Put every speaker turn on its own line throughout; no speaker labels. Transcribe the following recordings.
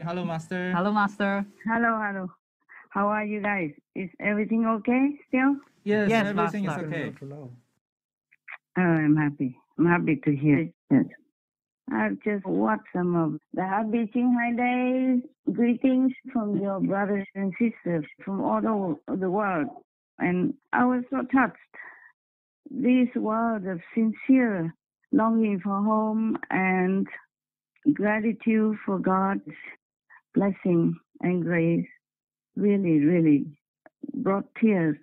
Hello, Master.
Hello, Master.
Hello. How are you guys? Is everything okay still?
Yes,
Yes,
everything is
Master.
okay.
Oh, I'm happy. I'm happy to hear it. Yes. I've just watched some of the happy Qinghai days. Greetings from your brothers and sisters from all over the world. And I was so touched. These words of sincere longing for home and gratitude for God's blessing and grace really brought tears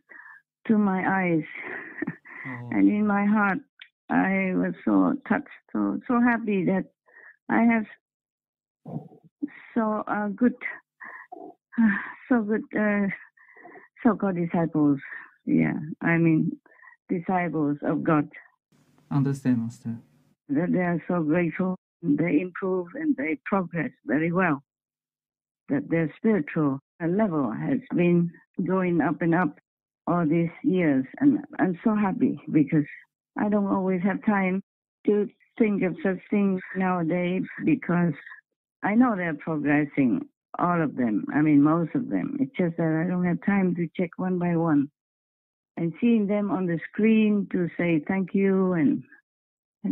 to my eyes. And in my heart, I was so touched, so happy that I have good so-called disciples. Yeah, I mean disciples of God.
Understand, Master.
That they are so grateful. They improve and they progress very well. That their spiritual level has been going up and up all these years, and I'm so happy because I don't always have time to think of such things nowadays because I know they're progressing, all of them. I mean, most of them. It's just that I don't have time to check one by one. And seeing them on the screen to say thank you and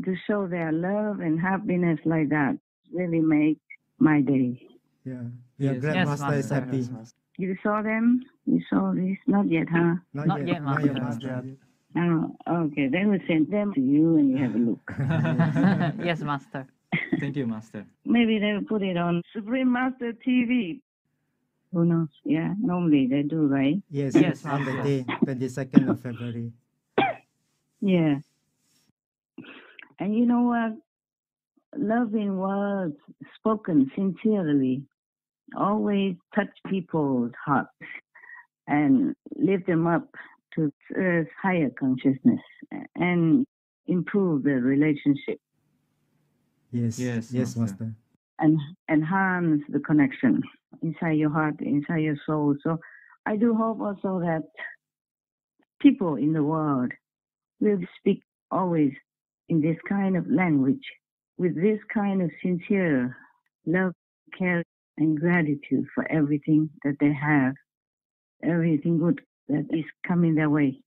to show their love and happiness like that really make my day.
Yeah, glad
Yes,
Master is
Master.
happy.
You saw them? You saw this? Not yet, huh?
Not yet, Master.
Master.
Oh, okay. Then we'll send them to you and you have a look.
Yes, Master.
Thank you, Master.
Maybe they will put it on Supreme Master TV. Who knows? Yeah, normally they do, right?
Yes,
Yes,
on the
Master.
day, 22nd of February.
Yeah. And you know what? Loving words spoken sincerely always touch people's hearts and lift them up to higher consciousness and improve the relationship
Yes,
Yes,
Master.
Master.
and enhance the connection inside your heart, inside your soul. So I do hope also that people in the world will speak always in this kind of language, with this kind of sincere love, care, and gratitude for everything that they have, everything good that is coming their way.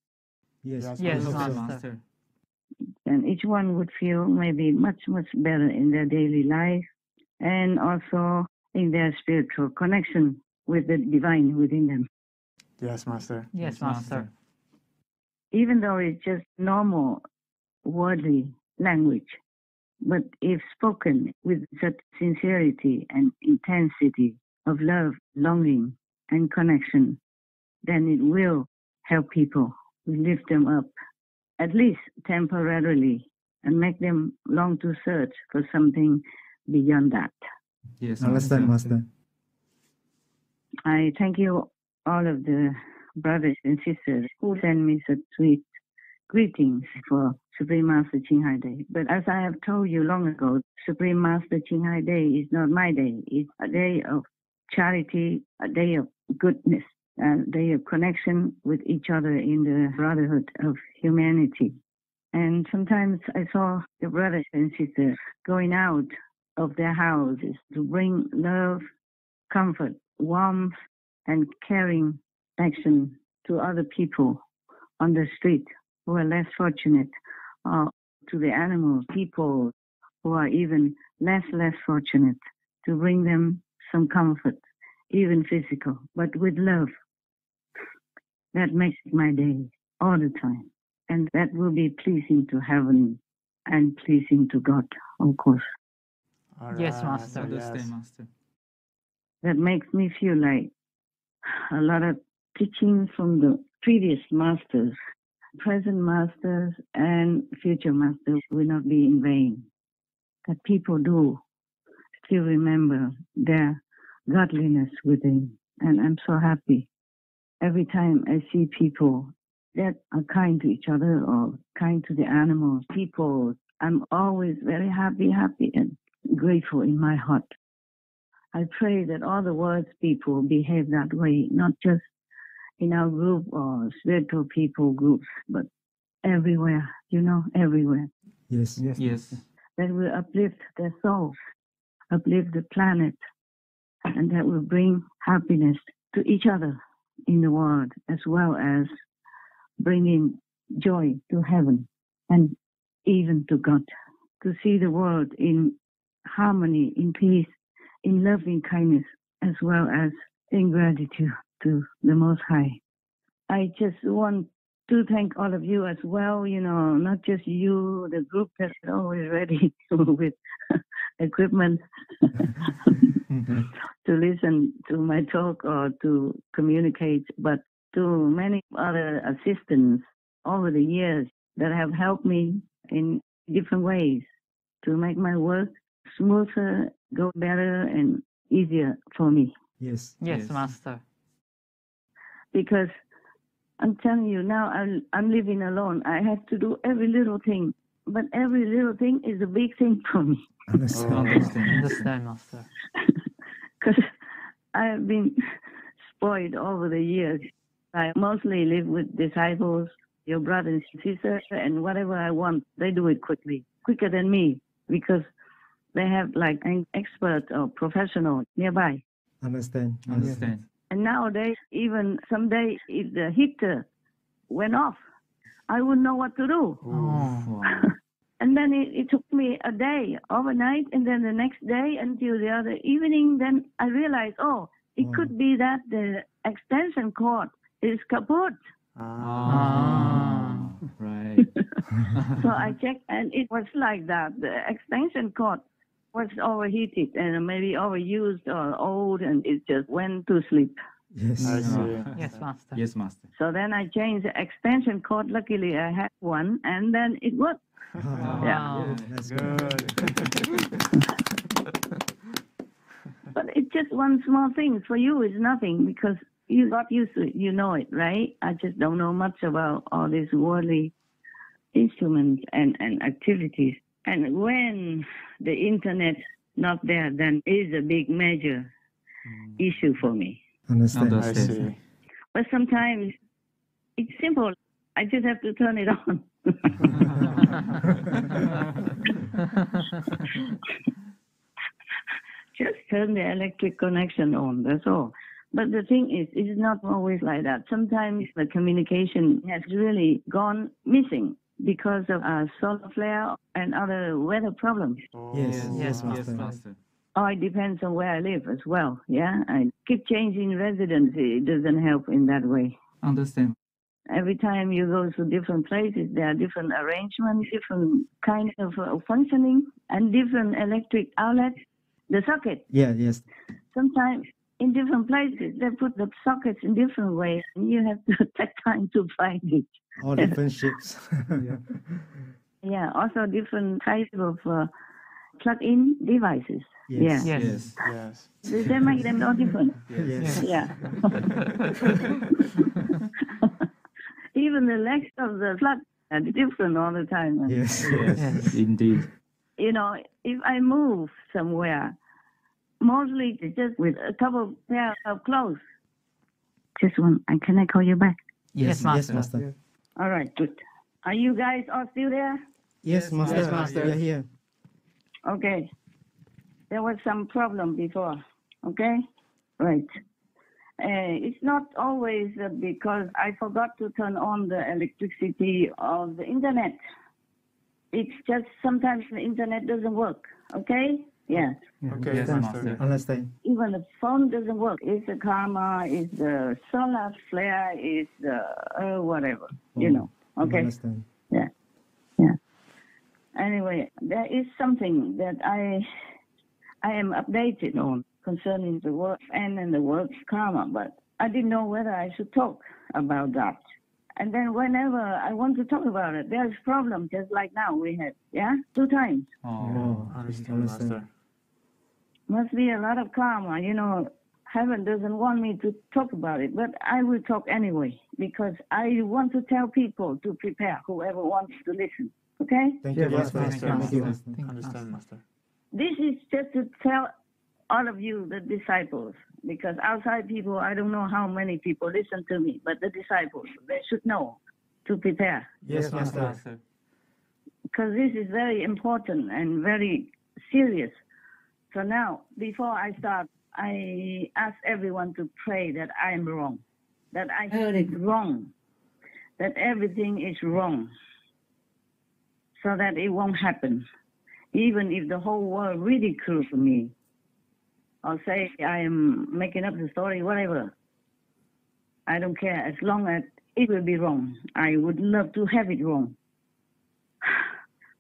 Yes,
Yes,
Okay,
Master.
Master.
And each one would feel maybe much better in their daily life and also in their spiritual connection with the divine within them.
Yes, Master.
Yes, Master.
Even though it's just normal worldly language, but if spoken with such sincerity and intensity of love, longing, and connection, then it will help people, lift them up, at least temporarily, and make them long to search for something beyond that.
Yes,
Understand,
Master.
Master.
I thank you, all of the brothers and sisters who send me such sweet greetings for Supreme Master Qinghai Day. But as I have told you long ago, Supreme Master Qinghai Day is not my day. It's a day of charity, a day of goodness, a day of connection with each other in the brotherhood of humanity. And sometimes I saw the brothers and sisters going out of their houses to bring love, comfort, warmth, and caring action to other people on the street who are less fortunate, or to the animals, people who are even less fortunate, to bring them some comfort, even physical, but with love. That makes my day all the time. And that will be pleasing to heaven and pleasing to God, of course.
All
Yes,
right,
Master.
Understand,
yes.
Master.
That makes me feel like a lot of teachings from the previous masters, present masters and future masters will not be in vain. That people do still remember their godliness within. And I'm so happy. Every time I see people that are kind to each other or kind to the animals, people, I'm always very happy and grateful in my heart. I pray that all the world's people behave that way, not just in our group or spiritual people groups, but everywhere, everywhere.
Yes.
Yes.
That will uplift their souls, uplift the planet, and that will bring happiness to each other in the world, as well as bringing joy to heaven and even to God. To see the world in harmony, in peace, in loving kindness, as well as in gratitude to the Most High. I just want to thank all of you as well, not just you, the group that's always ready with equipment to listen to my talk or to communicate, but to many other assistants over the years that have helped me in different ways to make my work smoother, go better, and easier for me.
Yes.
Yes, Master.
Because I'm telling you now, I'm living alone. I have to do every little thing, but every little thing is a big thing for me.
Understand.
Understand, Master.
Because I have been spoiled over the years. I mostly live with disciples, your brothers and sisters, and whatever I want, they do it quickly, quicker than me, because they have like an expert or professional nearby.
Understand.
And nowadays, even someday, if the heater went off, I wouldn't know what to do.
Oh.
And then it took me a day, overnight, and then the next day until the other evening. Then I realized, it could be that the extension cord is kaput.
Right.
So I checked, and it was like that. The extension cord was overheated and maybe overused or old, and it just went to sleep.
Yes.
I see.
Yes, Master.
Yes, Master.
So then I changed the extension cord. Luckily, I had one, and then it worked.
Wow.
That's
Good.
But it's just one small thing. For you, it's nothing because you got used to it. You know it, right? I just don't know much about all these worldly instruments and activities. And when the internet not there, then is a big major issue for me.
Understand.
I see.
But sometimes it's simple. I just have to turn it on. Just turn the electric connection on, that's all. But the thing is, it's not always like that. Sometimes the communication has really gone missing because of solar flare and other weather problems.
Yes.
Yes,
Yes,
Master.
Master.
Oh, it depends on where I live as well, yeah? I keep changing residency. It doesn't help in that way.
Understand.
Every time you go to different places, there are different arrangements, different kind of functioning, and different electric outlets. The socket,
Yes.
sometimes in different places, they put the sockets in different ways, and you have to take time to find it.
All different shapes.
Yeah, also different types of plug-in devices.
Yes.
Yeah,
Yes.
Yes.
they make them all different.
Yes.
Yeah. Even the legs of the plug are different all the time.
Yes.
Yes, indeed.
If I move somewhere, mostly just with a couple pair of clothes. Just one. And can I call you back?
Yes, Master.
Master.
All right, good. Are you guys all still there?
Yes, Master.
Yes, Master.
We are here.
Okay. There was some problem before. Okay? Right. It's not always because I forgot to turn on the electricity of the internet. It's just sometimes the internet doesn't work. Okay? Yeah.
Okay,
Yes,
Master.
Master.
Understand.
Even the phone doesn't work. It's the karma, it's the solar flare, it's the whatever. Okay?
Understand.
Yeah. Anyway, there is something that I am updated on concerning the work's end and the work's karma, but I didn't know whether I should talk about that. And then whenever I want to talk about it, there's problem, just like now we had, 2 times.
Oh.
Understand, Master.
Must be a lot of karma, Heaven doesn't want me to talk about it, but I will talk anyway, because I want to tell people to prepare, whoever wants to listen. Okay?
Thank you,
Yes,
Master.
Master.
Thank you.
Thank you,
Understand,
Master.
Master.
This is just to tell all of you, the disciples, because outside people, I don't know how many people listen to me, but the disciples, they should know to prepare.
Yes,
Yes,
Master.
Master.
Because this is very important and very serious. So now, before I start, I ask everyone to pray that I am wrong, that I heard it wrong, that everything is wrong, so that it won't happen. Even if the whole world ridicules me or say I am making up the story, whatever, I don't care as long as it will be wrong. I would love to have it wrong.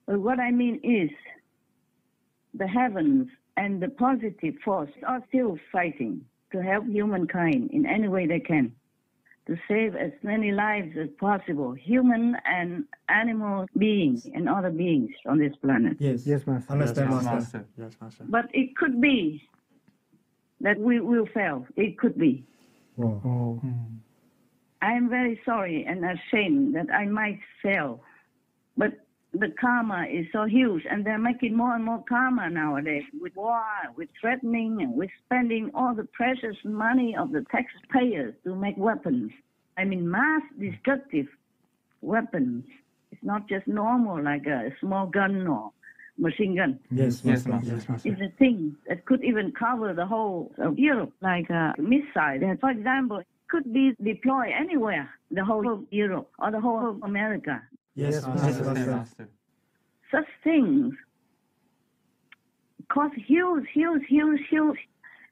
But what I mean is the heavens and the positive force are still fighting to help humankind in any way they can, to save as many lives as possible, human and animal beings and other beings on this planet.
Yes.
Yes, Master.
Understand,
Yes,
Master.
Master. Yes, Master.
But it could be that we will fail. It could be.
Wow.
Oh.
I am very sorry and ashamed that I might fail. But the karma is so huge, and they're making more and more karma nowadays with war, with threatening, and with spending all the precious money of the taxpayers to make weapons. I mean, mass destructive weapons. It's not just normal like a small gun or machine gun.
Yes,
Yes,
Master.
Master.
Yes, Master.
It's a thing that could even cover the whole of Europe, like a missile that, for example, could be deployed anywhere, the whole of Europe or the whole of America.
Yes,
Yes,
Master.
Understand,
Master.
Master.
Such things cause huge,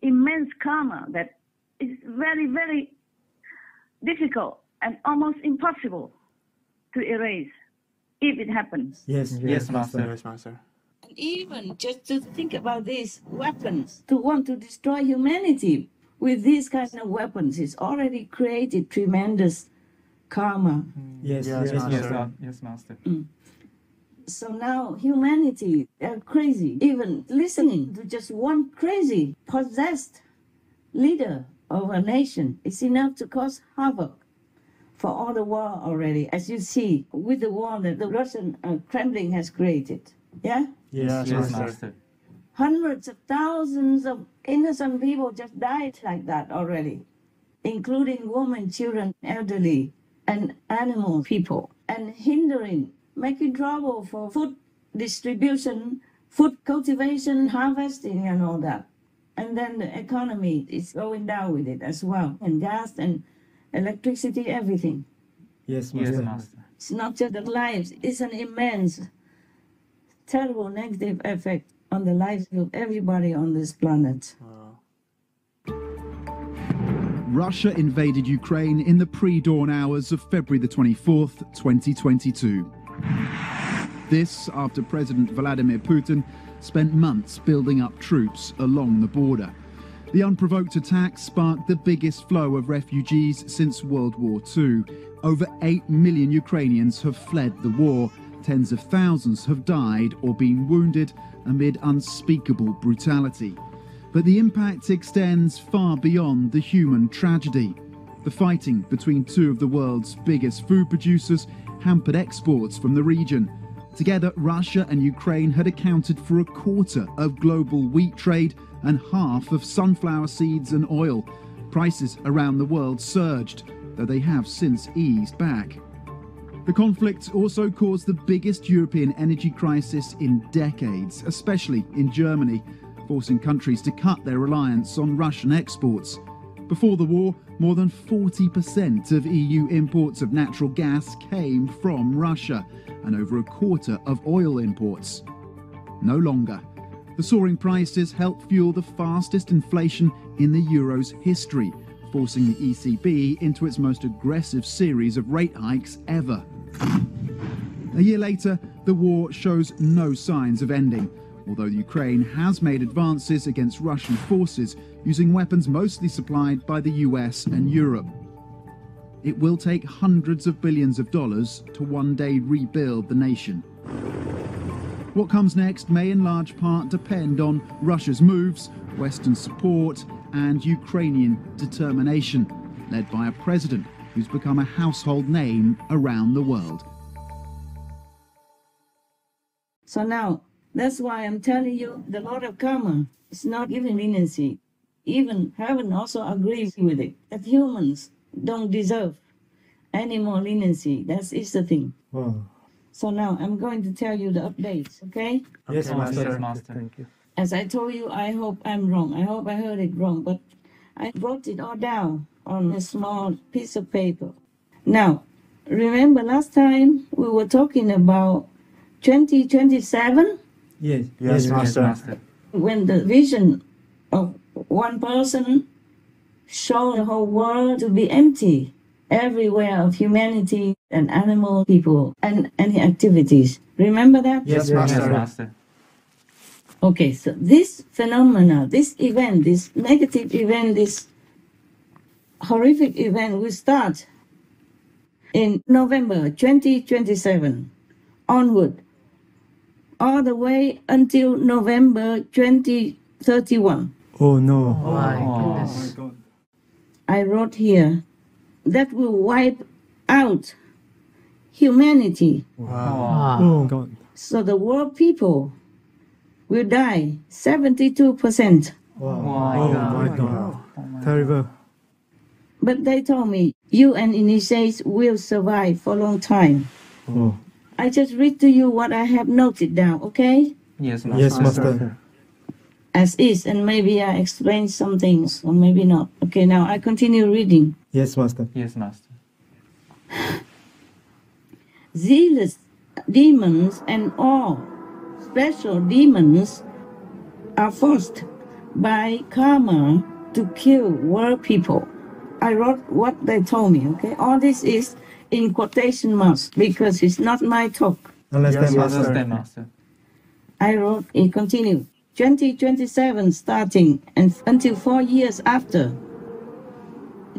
immense karma that is very, very difficult and almost impossible to erase if it happens.
Yes,
Yes, Master.
Yes, Master.
And even just to think about these weapons, to want to destroy humanity with these kind of weapons, it's already created tremendous karma.
Yes,
Yes,
yes,
Master.
Yes,
Master.
yes, Master.
So now humanity, they're crazy. Even listening to just one crazy, possessed leader of a nation is enough to cause havoc for all the war already, as you see with the war that the Russian Kremlin has created. Yeah?
Yes,
Yes,
Master.
Master.
Hundreds of thousands of innocent people just died like that already, including women, children, elderly, and animal people, and hindering, making trouble for food distribution, food cultivation, harvesting, and all that. And then the economy is going down with it as well, and gas and electricity, everything.
Yes,
Yes,
Master.
Master.
It's not just the lives, it's an immense, terrible negative effect on the lives of everybody on this planet.
Russia invaded Ukraine in the pre-dawn hours of February the 24th, 2022. This after President Vladimir Putin spent months building up troops along the border. The unprovoked attack sparked the biggest flow of refugees since World War II. Over 8 million Ukrainians have fled the war. Tens of thousands have died or been wounded amid unspeakable brutality. But the impact extends far beyond the human tragedy. The fighting between two of the world's biggest food producers hampered exports from the region. Together, Russia and Ukraine had accounted for a quarter of global wheat trade and half of sunflower seeds and oil. Prices around the world surged, though they have since eased back. The conflict also caused the biggest European energy crisis in decades, especially in Germany, forcing countries to cut their reliance on Russian exports. Before the war, more than 40% of EU imports of natural gas came from Russia, and over a quarter of oil imports. No longer. The soaring prices helped fuel the fastest inflation in the euro's history, forcing the ECB into its most aggressive series of rate hikes ever. A year later, the war shows no signs of ending, although Ukraine has made advances against Russian forces using weapons mostly supplied by the US and Europe. It will take hundreds of billions of dollars to one day rebuild the nation. What comes next may in large part depend on Russia's moves, Western support, and Ukrainian determination, led by a president who's become a household name around the world.
So now, that's why I'm telling you the Lord of Karma is not giving leniency. Even heaven also agrees with it, that humans don't deserve any more leniency. That is the thing.
Wow.
So now I'm going to tell you the updates, okay?
Yes,
Okay,
Master.
Yes, Master.
Thank you.
As I told you, I hope I'm wrong. I hope I heard it wrong, but I wrote it all down on a small piece of paper. Now, remember last time we were talking about 2027?
Yes.
Yes,
Yes,
Master.
Master.
When the vision of one person showed the whole world to be empty, everywhere of humanity and animal people and any activities. Remember that?
Yes,
Yes,
Yes,
Master.
Master.
Okay, so this phenomena, this event, this negative event, this horrific event will start in November 2027 onward, all the way until November 2031.
Oh no.
My
Oh.
goodness.
I wrote here that will wipe out humanity.
Wow.
Oh God.
So the world people will die 72%.
Wow.
my
Oh
God.
my God. Terrible.
But they told me you and initiates will survive for a long time.
Oh.
I just read to you what I have noted down, okay?
Yes, Master.
Yes, Master.
As is, and maybe I explain some things, or maybe not. Okay, now I continue reading.
Yes, Master.
Yes, Master.
Zealous demons and all special demons are forced by karma to kill world people. I wrote what they told me, okay? All this is in quotation marks because it's not my talk.
Understand,
Yes,
Master.
Understand, Master.
I wrote, it continued, 2027 starting and until 4 years after,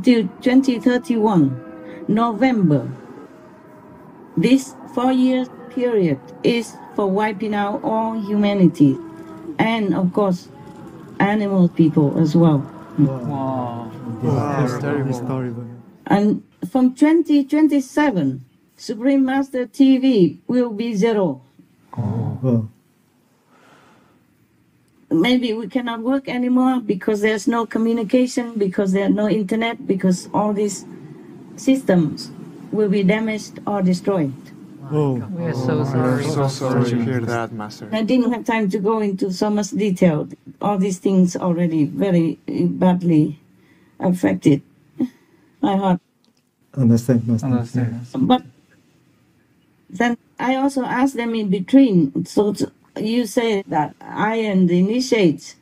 till 2031, November. This 4 year period is for wiping out all humanity and, of course, animal people as well.
Wow.
Wow,
It's
it's
terrible. It's
terrible.
terrible.
And from 2027, Supreme Master TV will be zero.
Oh.
Maybe we cannot work anymore because there's no communication, because there's no internet, because all these systems will be damaged or destroyed.
Oh.
We are so
We're
sorry.
so sorry to hear that, Master.
I didn't have time to go into so much detail. All these things already very badly affected my heart.
Understand, Master.
Understand. Master.
But then I also asked them in between. So you say that I and the initiates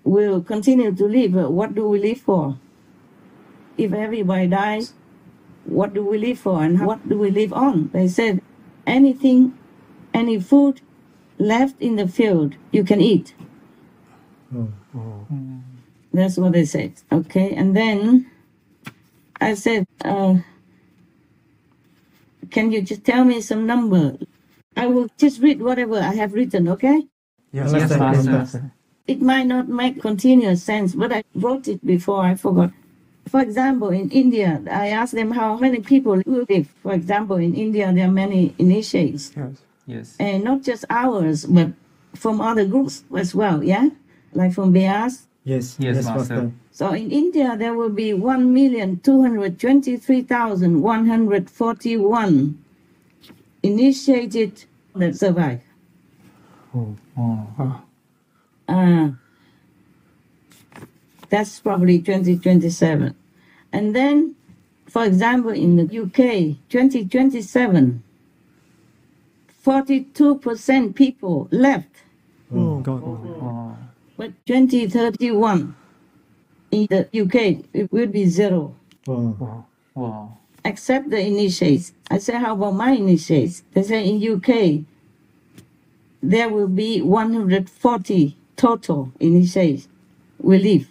will continue to live. What do we live for? If everybody dies, what do we live for and what do we live on? They said anything, any food left in the field, you can eat.
Oh.
That's what they said. Okay, and then I said, can you just tell me some number? I will just read whatever I have written, okay?
Yes,
Yes,
Understand,
Master.
It might not make continuous sense, but I wrote it before I forgot. For example, in India, I asked them how many people will live. For example, in India, there are many initiates,
Yes.
Yes.
and not just ours, but from other groups as well, yeah? Like from Beas.
Yes.
Yes,
Yes,
Master.
Master.
So in India, there will be 1,223,141 initiated that survive.
Oh.
That's probably 2027. And then, for example, in the UK, 2027, 42% people left,
Oh God.
Wow.
but 2031, in the UK, it will be zero,
Wow.
Wow.
except the initiates. I say, how about my initiates? They say in UK, there will be 140 total initiates. We live.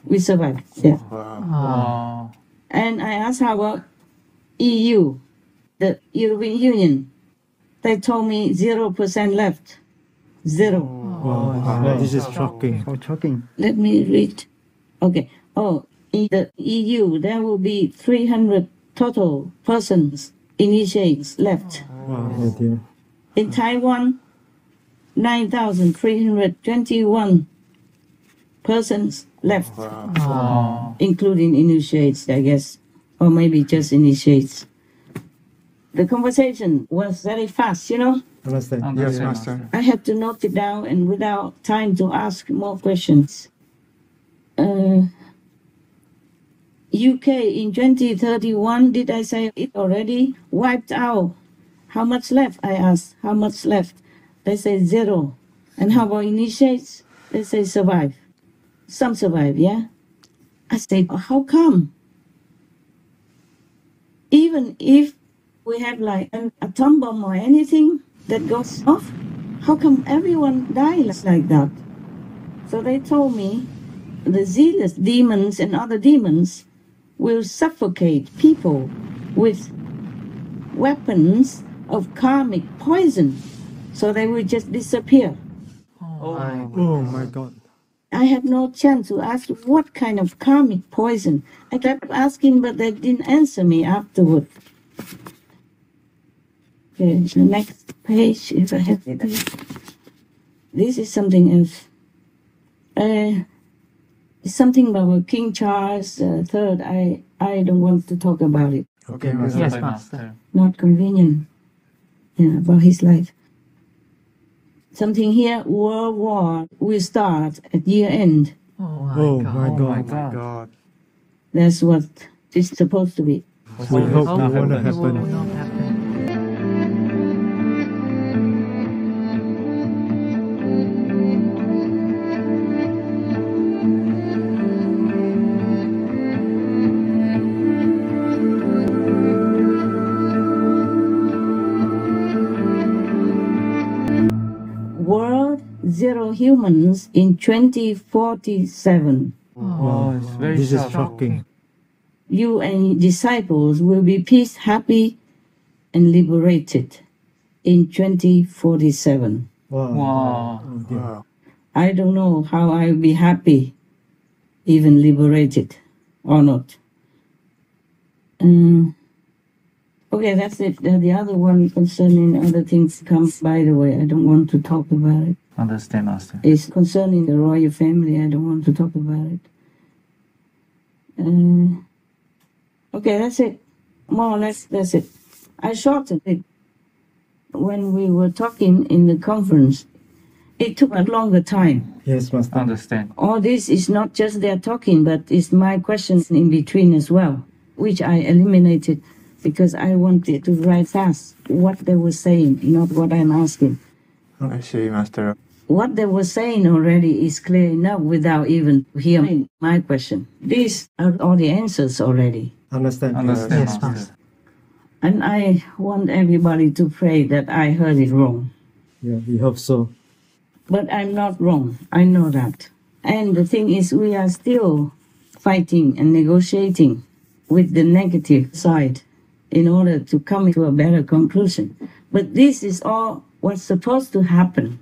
We survive. Yeah.
Wow.
Wow.
And I asked how about EU, the European Union. They told me 0% left. Zero.
Wow. This is shocking.
So shocking.
Let me read. Okay. Oh, in the EU, there will be 300 total persons, initiates left.
Wow. Oh dear.
In Taiwan, 9,321 persons left,
Wow.
including initiates, I guess, or maybe just initiates. The conversation was very fast, you know.
Understand.
Yes, Master.
I had to note it down and without time to ask more questions. UK in 2031, did I say it already? Wiped out. How much left? I asked. How much left? They say 0. And how about initiates? They say survive. Some survive, yeah? I said, how come? Even if we have like an atom bomb or anything that goes off, how come everyone dies like that? So they told me the zealous demons and other demons will suffocate people with weapons of karmic poison, so they will just disappear.
Oh my God.
I had no chance to ask what kind of karmic poison. I kept asking, but they didn't answer me afterward. Okay, the next page, if I have it. This is something else. It's something about King Charles III. I don't want to talk about it.
Okay, Master.
Yes, Master.
Not convenient. Yeah, about his life. Something here, World War will start at year end.
Oh my God.
God.
That's what it's supposed to be.
We hope
Oh,
that won't
it will
happen.
not happen.
World Zero Humans in 2047.
Oh, it's very
This is
shocking.
shocking.
You and your disciples will be peace, happy, and liberated in 2047.
Wow.
Wow.
Oh, dear.
Wow.
I don't know how I'll be happy, even liberated or not. Okay, that's it. The other one concerning other things comes, by the way, I don't want to talk about it.
Understand, Master.
It's concerning the royal family. I don't want to talk about it. Okay, that's it. More or less, that's it. I shortened it. When we were talking in the conference, it took a longer time.
Yes, Master.
Understand.
All this is not just their talking, but it's my questions in between as well, which I eliminated because I wanted to write fast what they were saying, not what I'm asking.
I see, Master.
What they were saying already is clear enough without even hearing my question. These are all the answers already.
Understand.
Understand,
Yes,
Master.
Master.
And I want everybody to pray that I heard it wrong.
Yeah, we hope so.
But I'm not wrong. I know that. And the thing is, we are still fighting and negotiating with the negative side in order to come to a better conclusion. But this is all what's supposed to happen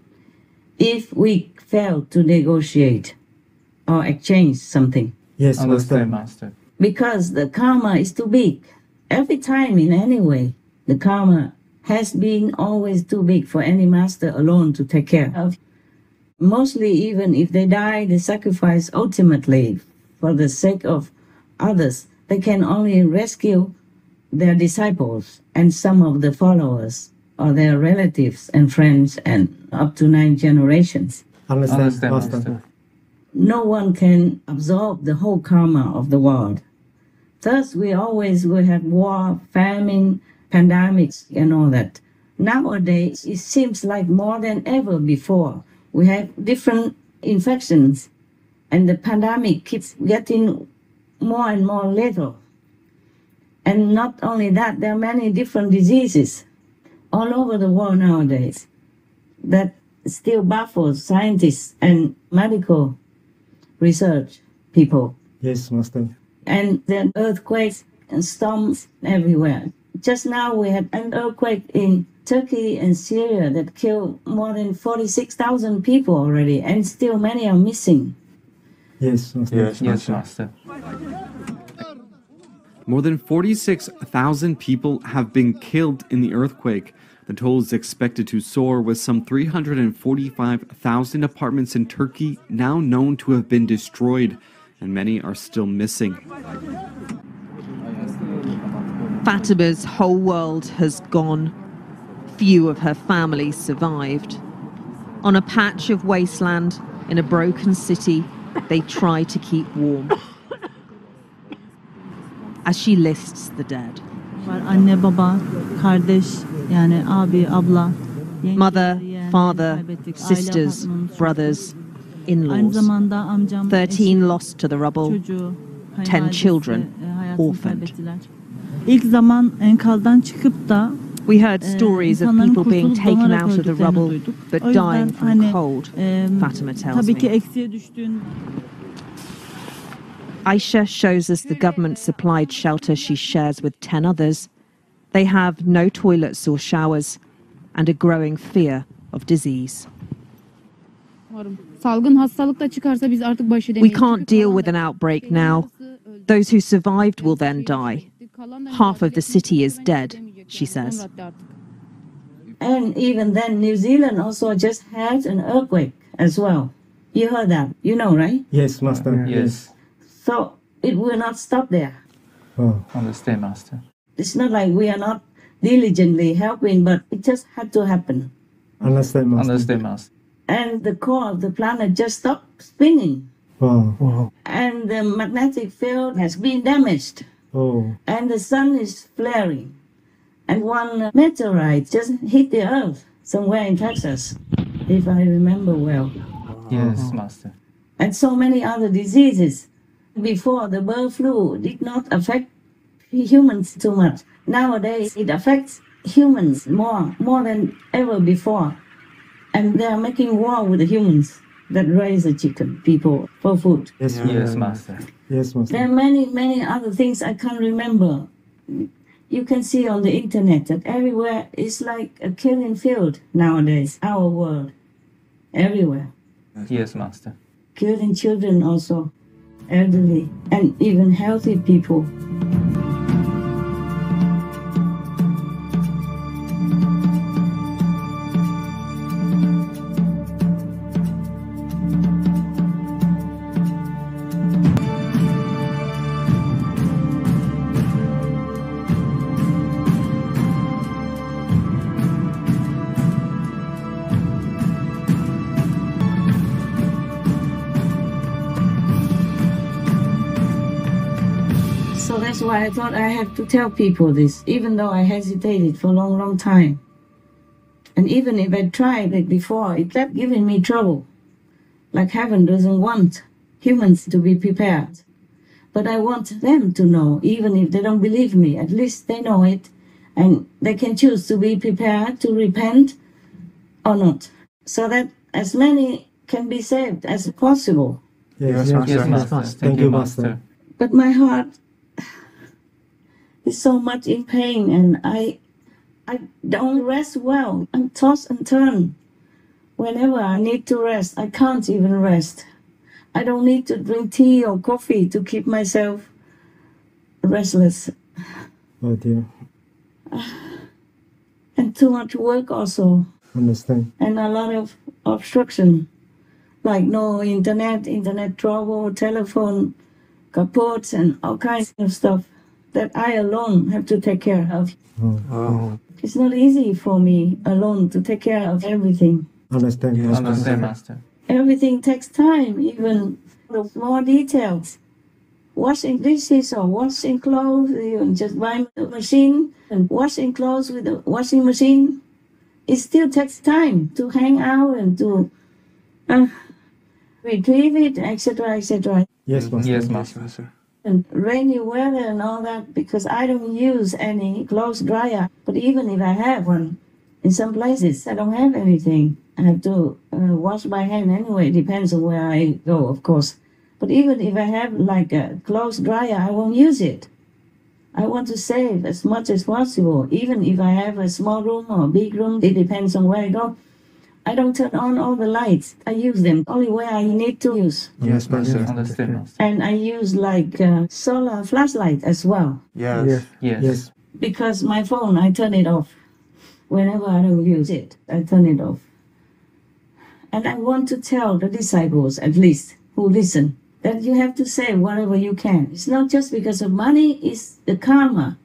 if we fail to negotiate or exchange something.
Yes,
Understand,
Master.
Master.
Because the karma is too big. Every time in any way, the karma has been always too big for any master alone to take care of. Mostly, even if they die, they sacrifice ultimately for the sake of others. They can only rescue their disciples and some of the followers or their relatives and friends and up to 9 generations.
Understand,
Understand,
Master.
Master.
No one can absorb the whole karma of the world. Thus, we always will have war, famine, pandemics, and all that. Nowadays, it seems like more than ever before, we have different infections, and the pandemic keeps getting more and more lethal. And not only that, there are many different diseases all over the world nowadays that still baffles scientists and medical research people.
Yes, Master.
And then earthquakes and storms everywhere. Just now we had an earthquake in Turkey and Syria that killed more than 46,000 people already, and still many are missing.
Yes, Master.
Yes,
Yes,
Master.
Master.
More than 46,000 people have been killed in the earthquake. The toll is expected to soar, with some 345,000 apartments in Turkey now known to have been destroyed, and many are still missing.
Fatima's whole world has gone. Few of her family survived. On a patch of wasteland in a broken city, they try to keep warm. As she lists the dead.
Anne, baba, kardeş, yani abi, abla.
Mother, father, sisters, brothers, in-laws. 13 lost to the rubble, 10 children orphaned.
İlk zaman enkazdan çıkıp da
We heard stories of people being taken out of the rubble but dying from cold, Fatima tells
tabii ki
me.
eksiye düştüğün
Aisha shows us the government-supplied shelter she shares with 10 others. They have no toilets or showers and a growing fear of disease.
Salgın hastalık da çıkarsa biz artık baş
We
edemeyiz.
can't deal with an outbreak now. Those who survived will then die. Half of the city is dead, she says.
And even then, New Zealand also just had an earthquake as well. You heard that, you know, right?
Yes, Master.
Yes.
So it will not stop there.
Oh,
Understand, Master.
It's not like we are not diligently helping, but it just had to happen.
understand, Master.
Understand, Master.
And the core of the planet just stopped spinning.
Wow.
And the magnetic field has been damaged.
Oh,
And the sun is flaring. And one meteorite just hit the earth somewhere in Texas, if I remember well.
Yes, Master.
And so many other diseases. Before, the bird flu did not affect humans too much. Nowadays, it affects humans more than ever before. And they are making war with the humans that raise the chicken people for food.
yes,
Yes, Master.
Yes, Master.
There are many, many other things I can't remember. You can see on the internet that everywhere is like a killing field nowadays, our world. Everywhere.
Yes, Master.
Killing children also, elderly, and even healthy people. So that's why I thought I had to tell people this, even though I hesitated for a long, long time. And even if I tried it before, it kept giving me trouble. Like heaven doesn't want humans to be prepared. But I want them to know, even if they don't believe me, at least they know it. And they can choose to be prepared, to repent or not. So that as many can be saved as possible.
Yes,
Yes,
Yes,
Master.
Master.
Thank you, Master.
But my heart is so much in pain, and I don't rest well. I'm tossed and turned. Whenever I need to rest, I can't even rest. I don't need to drink tea or coffee to keep myself restless.
Oh dear.
And too much work also,
Understand.
and a lot of obstruction, like no internet trouble, telephone kaput, and all kinds of stuff that I alone have to take care of.
Oh.
It's not easy for me alone to take care of everything.
Understand,
Yes,
Master.
Understand, Master.
Everything takes time, even the small details. Washing dishes or washing clothes, you just buy a machine and washing clothes with a washing machine. It still takes time to hang out and to retrieve it, etc., etc.
Yes, Master.
Yes,
Yes,
Master.
Master.
And rainy weather and all that, because I don't use any clothes dryer. But even if I have one, in some places I don't have anything. I have to wash by hand anyway. It depends on where I go, of course. But even if I have like a clothes dryer, I won't use it. I want to save as much as possible. Even if I have a small room or a big room, it depends on where I go. I don't turn on all the lights. I use them only where I need to use.
Yes, Master.
Understand, Master.
And I use like solar flashlight as well.
Yes.
Yes.
Yes.
Because my phone, I turn it off. Whenever I don't use it, I turn it off. And I want to tell the disciples, at least, who listen, that you have to save whatever you can. It's not just because of money, it's the karma.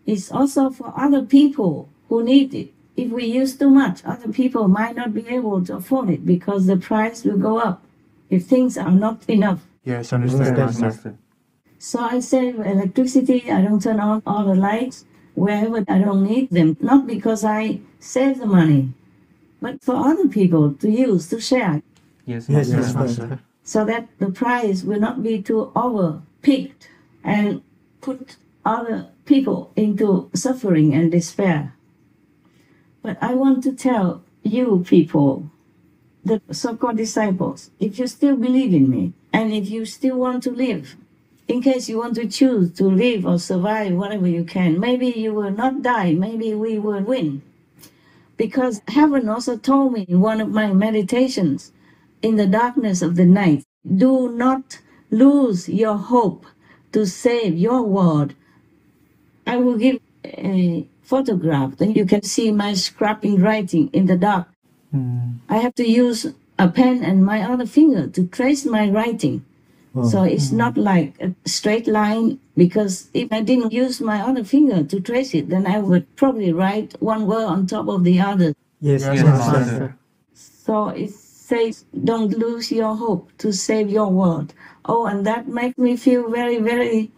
It's also for other people who need it. If we use too much, other people might not be able to afford it because the price will go up if things are not enough.
Yes, understand,
Yes,
Master.
Master.
So I save electricity. I don't turn on all the lights wherever I don't need them. Not because I save the money, but for other people to use, to share.
Yes,
Yes,
Master.
Yes, Master.
So that the price will not be too overpeaked and put other people into suffering and despair. But I want to tell you people, the so-called disciples, if you still believe in me, and if you still want to live, in case you want to choose to live or survive whatever you can, maybe you will not die, maybe we will win. Because heaven also told me in one of my meditations, in the darkness of the night, do not lose your hope to save your world. I will give a photograph, then you can see my scrapping writing in the dark. I have to use a pen and my other finger to trace my writing. So it's not like a straight line, because if I didn't use my other finger to trace it, then I would probably write one word on top of the other.
Yes,
Yes,
Master.
Master.
So it says, don't lose your hope to save your world. Oh, and that makes me feel very, very,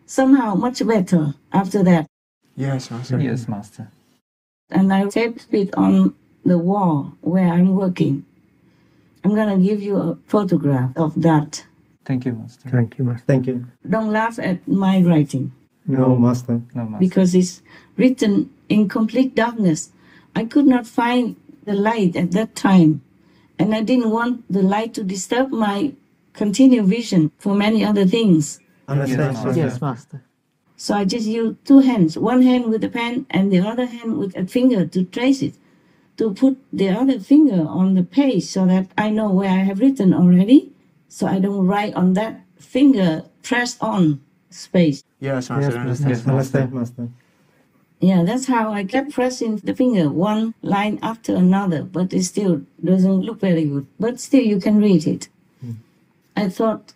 somehow much better after that.
Yes, Master.
Yes, Master.
And I taped it on the wall where I'm working. I'm going to give you a photograph of that.
Thank you, Master.
Thank you, Master. Thank you.
Don't laugh at my writing,
No, Master.
No, Master.
because it's written in complete darkness. I could not find the light at that time, and I didn't want the light to disturb my continued vision for many other things.
Understand,
Yes,
Master.
Yes, Master.
So I just used two hands, one hand with a pen and the other hand with a finger to trace it, to put the other finger on the page so that I know where I have written already, so I don't write on that finger pressed on space.
Yes,
Yes,
Master.
Master.
Understand.
Understand, Master.
Yeah, that's how I kept pressing the finger one line after another, but it still doesn't look very good. But still, you can read it. I thought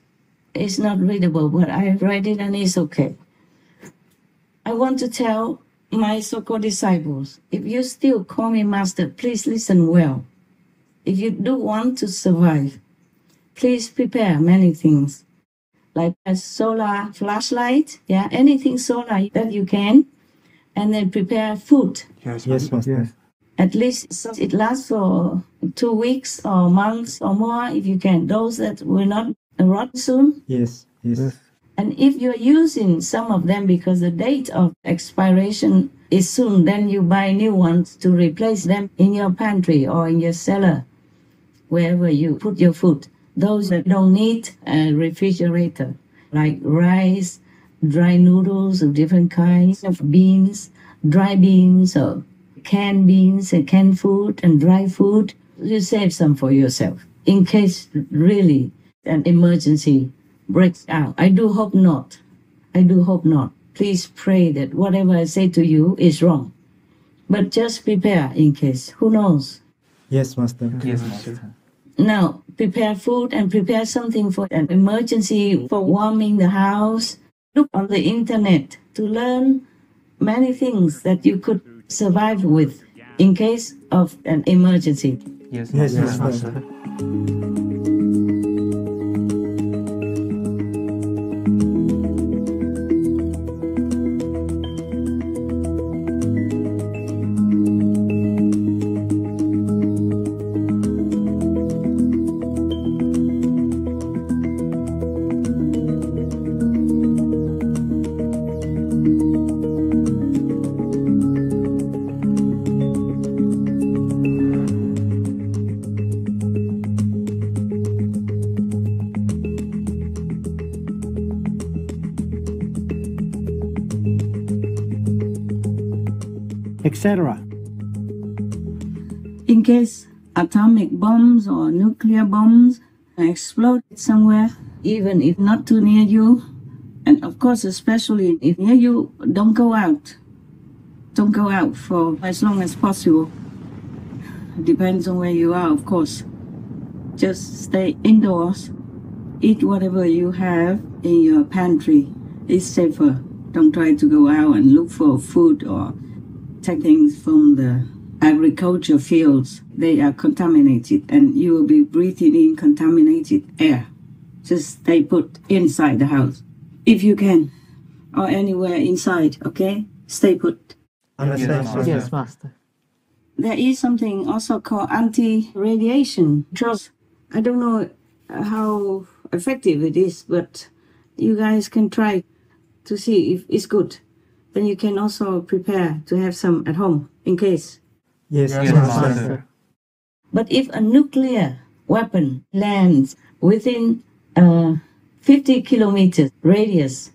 it's not readable, but I read it and it's okay. I want to tell my so-called disciples, if you still call me Master, please listen well. If you do want to survive, please prepare many things, like a solar flashlight, anything solar that you can, and then prepare food.
Yes,
Yes,
Master.
Master.
At least so it lasts for 2 weeks or months or more if you can. Those that will not rot soon.
Yes, yes.
And if you're using some of them because the date of expiration is soon, then you buy new ones to replace them in your pantry or in your cellar, wherever you put your food. Those that don't need a refrigerator, like rice, dry noodles of different kinds of beans, dry beans or canned beans and canned food and dry food, you save some for yourself in case really an emergency breaks out. I do hope not. I do hope not. Please pray that whatever I say to you is wrong. But just prepare in case. Who knows?
Yes, Master.
Yes, Master.
Now, prepare food and prepare something for an emergency, for warming the house. Look on the internet to learn many things that you could survive with in case of an emergency.
Yes,
Yes,
Master.
Master.
etc.
In case atomic bombs or nuclear bombs explode somewhere, even if not too near you, and of course, especially if near you, don't go out. Don't go out for as long as possible. Depends on where you are, of course. Just stay indoors. Eat whatever you have in your pantry. It's safer. Don't try to go out and look for food or take things from the agriculture fields. They are contaminated and you will be breathing in contaminated air. Just stay put inside the house if you can, or anywhere inside, okay? Stay put.
Understand, Master.
Yes, Master.
There is something also called anti-radiation drugs. I don't know how effective it is, but you guys can try to see if it's good. Then you can also prepare to have some at home in case.
Yes,
Yes,
Master.
Master.
But if a nuclear weapon lands within 50 kilometers radius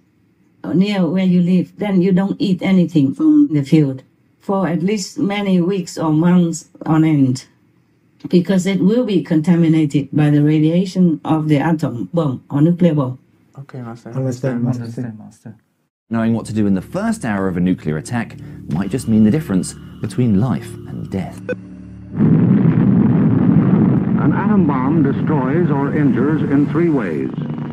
near where you live, then you don't eat anything from the field for at least many weeks or months on end, because it will be contaminated by the radiation of the atom bomb or nuclear bomb.
Okay, Master.
Understand, Master.
Understand, Master.
Knowing what to do in the first hour of a nuclear attack might just mean the difference between life and death.
An atom bomb destroys or injures in three ways: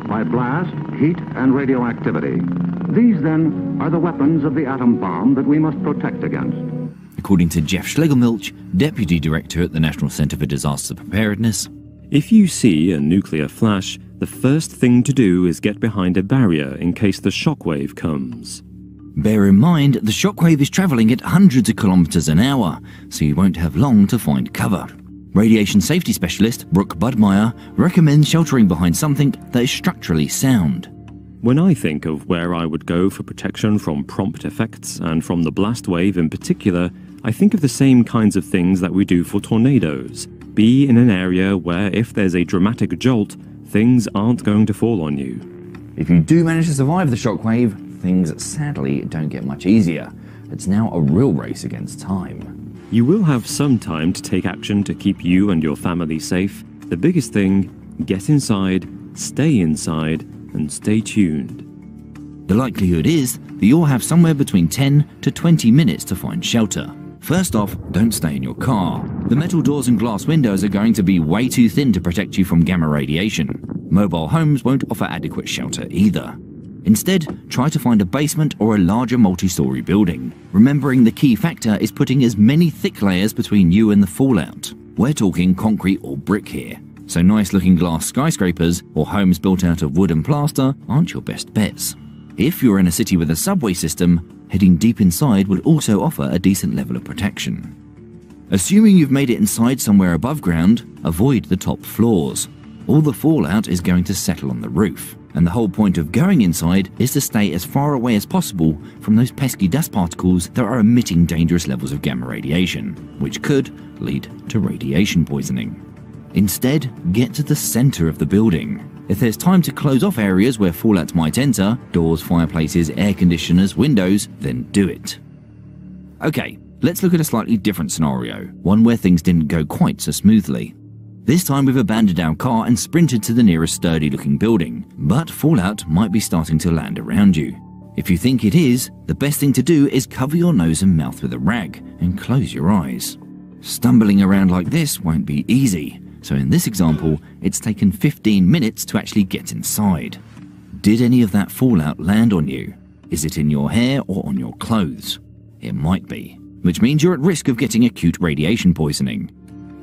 by blast, heat, and radioactivity. These, then, are the weapons of the atom bomb that we must protect against.
According to Jeff Schlegelmilch, Deputy Director at the National Centre for Disaster Preparedness,
if you see a nuclear flash, the first thing to do is get behind a barrier in case the shockwave comes.
bear in mind the shockwave is travelling at hundreds of kilometres an hour, so you won't have long to find cover. Radiation safety specialist Brooke Budmeyer recommends sheltering behind something that is structurally sound.
When I think of where I would go for protection from prompt effects and from the blast wave in particular, I think of the same kinds of things that we do for tornadoes. Be in an area where if there's a dramatic jolt, things aren't going to fall on you.
If you do manage to survive the shockwave, things sadly don't get much easier. It's now a real race against time.
You will have some time to take action to keep you and your family safe. The biggest thing, get inside, and stay tuned.
The likelihood is that you'll have somewhere between 10 to 20 minutes to find shelter. First off, don't stay in your car. The metal doors and glass windows are going to be way too thin to protect you from gamma radiation. Mobile homes won't offer adequate shelter either. Instead, try to find a basement or a larger multi-story building. Remembering the key factor is putting as many thick layers between you and the fallout. We're talking concrete or brick here, so nice-looking glass skyscrapers or homes built out of wood and plaster aren't your best bets. If you're in a city with a subway system, heading deep inside would also offer a decent level of protection. Assuming you've made it inside somewhere above ground, avoid the top floors. All the fallout is going to settle on the roof, and the whole point of going inside is to stay as far away as possible from those pesky dust particles that are emitting dangerous levels of gamma radiation, which could lead to radiation poisoning. Instead, get to the center of the building. If there's time to close off areas where fallout might enter, doors, fireplaces, air conditioners, windows, then do it. Okay, let's look at a slightly different scenario, one where things didn't go quite so smoothly. This time we've abandoned our car and sprinted to the nearest sturdy-looking building, but fallout might be starting to land around you. If you think it is, the best thing to do is cover your nose and mouth with a rag and close your eyes. Stumbling around like this won't be easy, so in this example, it's taken 15 minutes to actually get inside. Did any of that fallout land on you? Is it in your hair or on your clothes? It might be, which means you're at risk of getting acute radiation poisoning.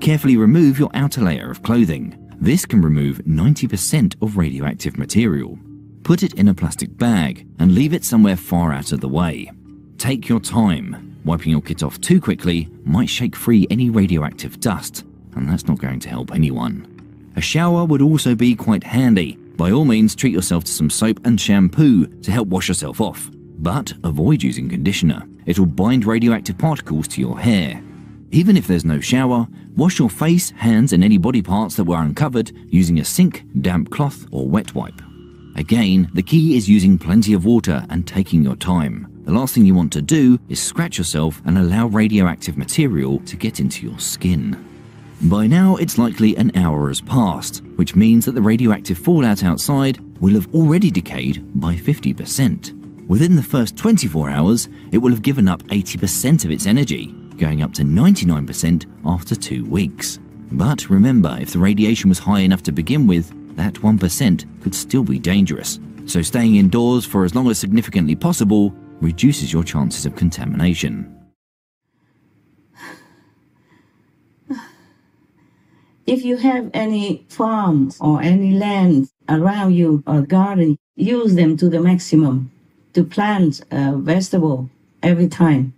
Carefully remove your outer layer of clothing. This can remove 90% of radioactive material. Put it in a plastic bag and leave it somewhere far out of the way. Take your time. Wiping your kit off too quickly might shake free any radioactive dust, and that's not going to help anyone. A shower would also be quite handy. By all means, treat yourself to some soap and shampoo to help wash yourself off, but avoid using conditioner. It'll bind radioactive particles to your hair. Even if there's no shower, wash your face, hands and any body parts that were uncovered using a sink, damp cloth or wet wipe. Again, the key is using plenty of water and taking your time. The last thing you want to do is scratch yourself and allow radioactive material to get into your skin. By now, it's likely an hour has passed, which means that the radioactive fallout outside will have already decayed by 50%. Within the first 24 hours, it will have given up 80% of its energy, going up to 99% after 2 weeks. But remember, if the radiation was high enough to begin with, that 1% could still be dangerous, so staying indoors for as long as significantly possible reduces your chances of contamination.
If you have any farms or any land around you or garden, use them to the maximum to plant vegetable every time.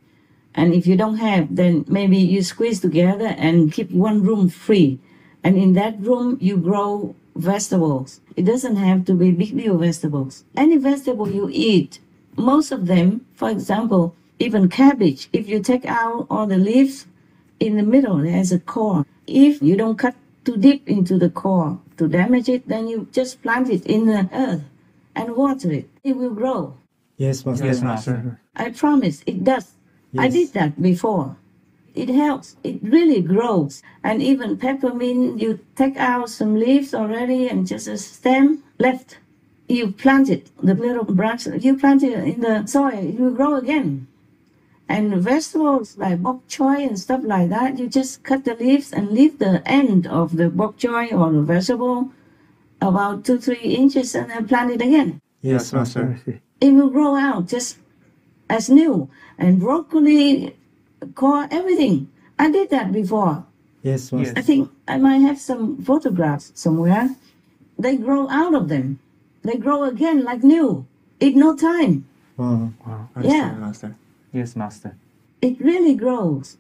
And if you don't have, then maybe you squeeze together and keep one room free. And in that room, you grow vegetables. It doesn't have to be big deal vegetables. Any vegetable you eat, most of them, for example, even cabbage, if you take out all the leaves, in the middle there's a core. If you don't cut too deep into the core to damage it, then you just plant it in the earth and water it. It will grow.
Yes, Master.
Yes, Master.
I promise it does.
Yes.
I did that before. It helps. It really grows. And even peppermint, you take out some leaves already and just a stem left. You plant it, the little branch, you plant it in the soil, it will grow again. And vegetables like bok choy and stuff like that, you just cut the leaves and leave the end of the bok choy or the vegetable about 2-3 inches and then plant it again.
Yes, Master.
It will grow out just as new. And broccoli, core, everything. I did that before.
Yes, Master.
I think I might have some photographs somewhere. They grow out of them. They grow again like new in no time.
Wow.
Yeah.
Master.
Yes, Master.
It really grows.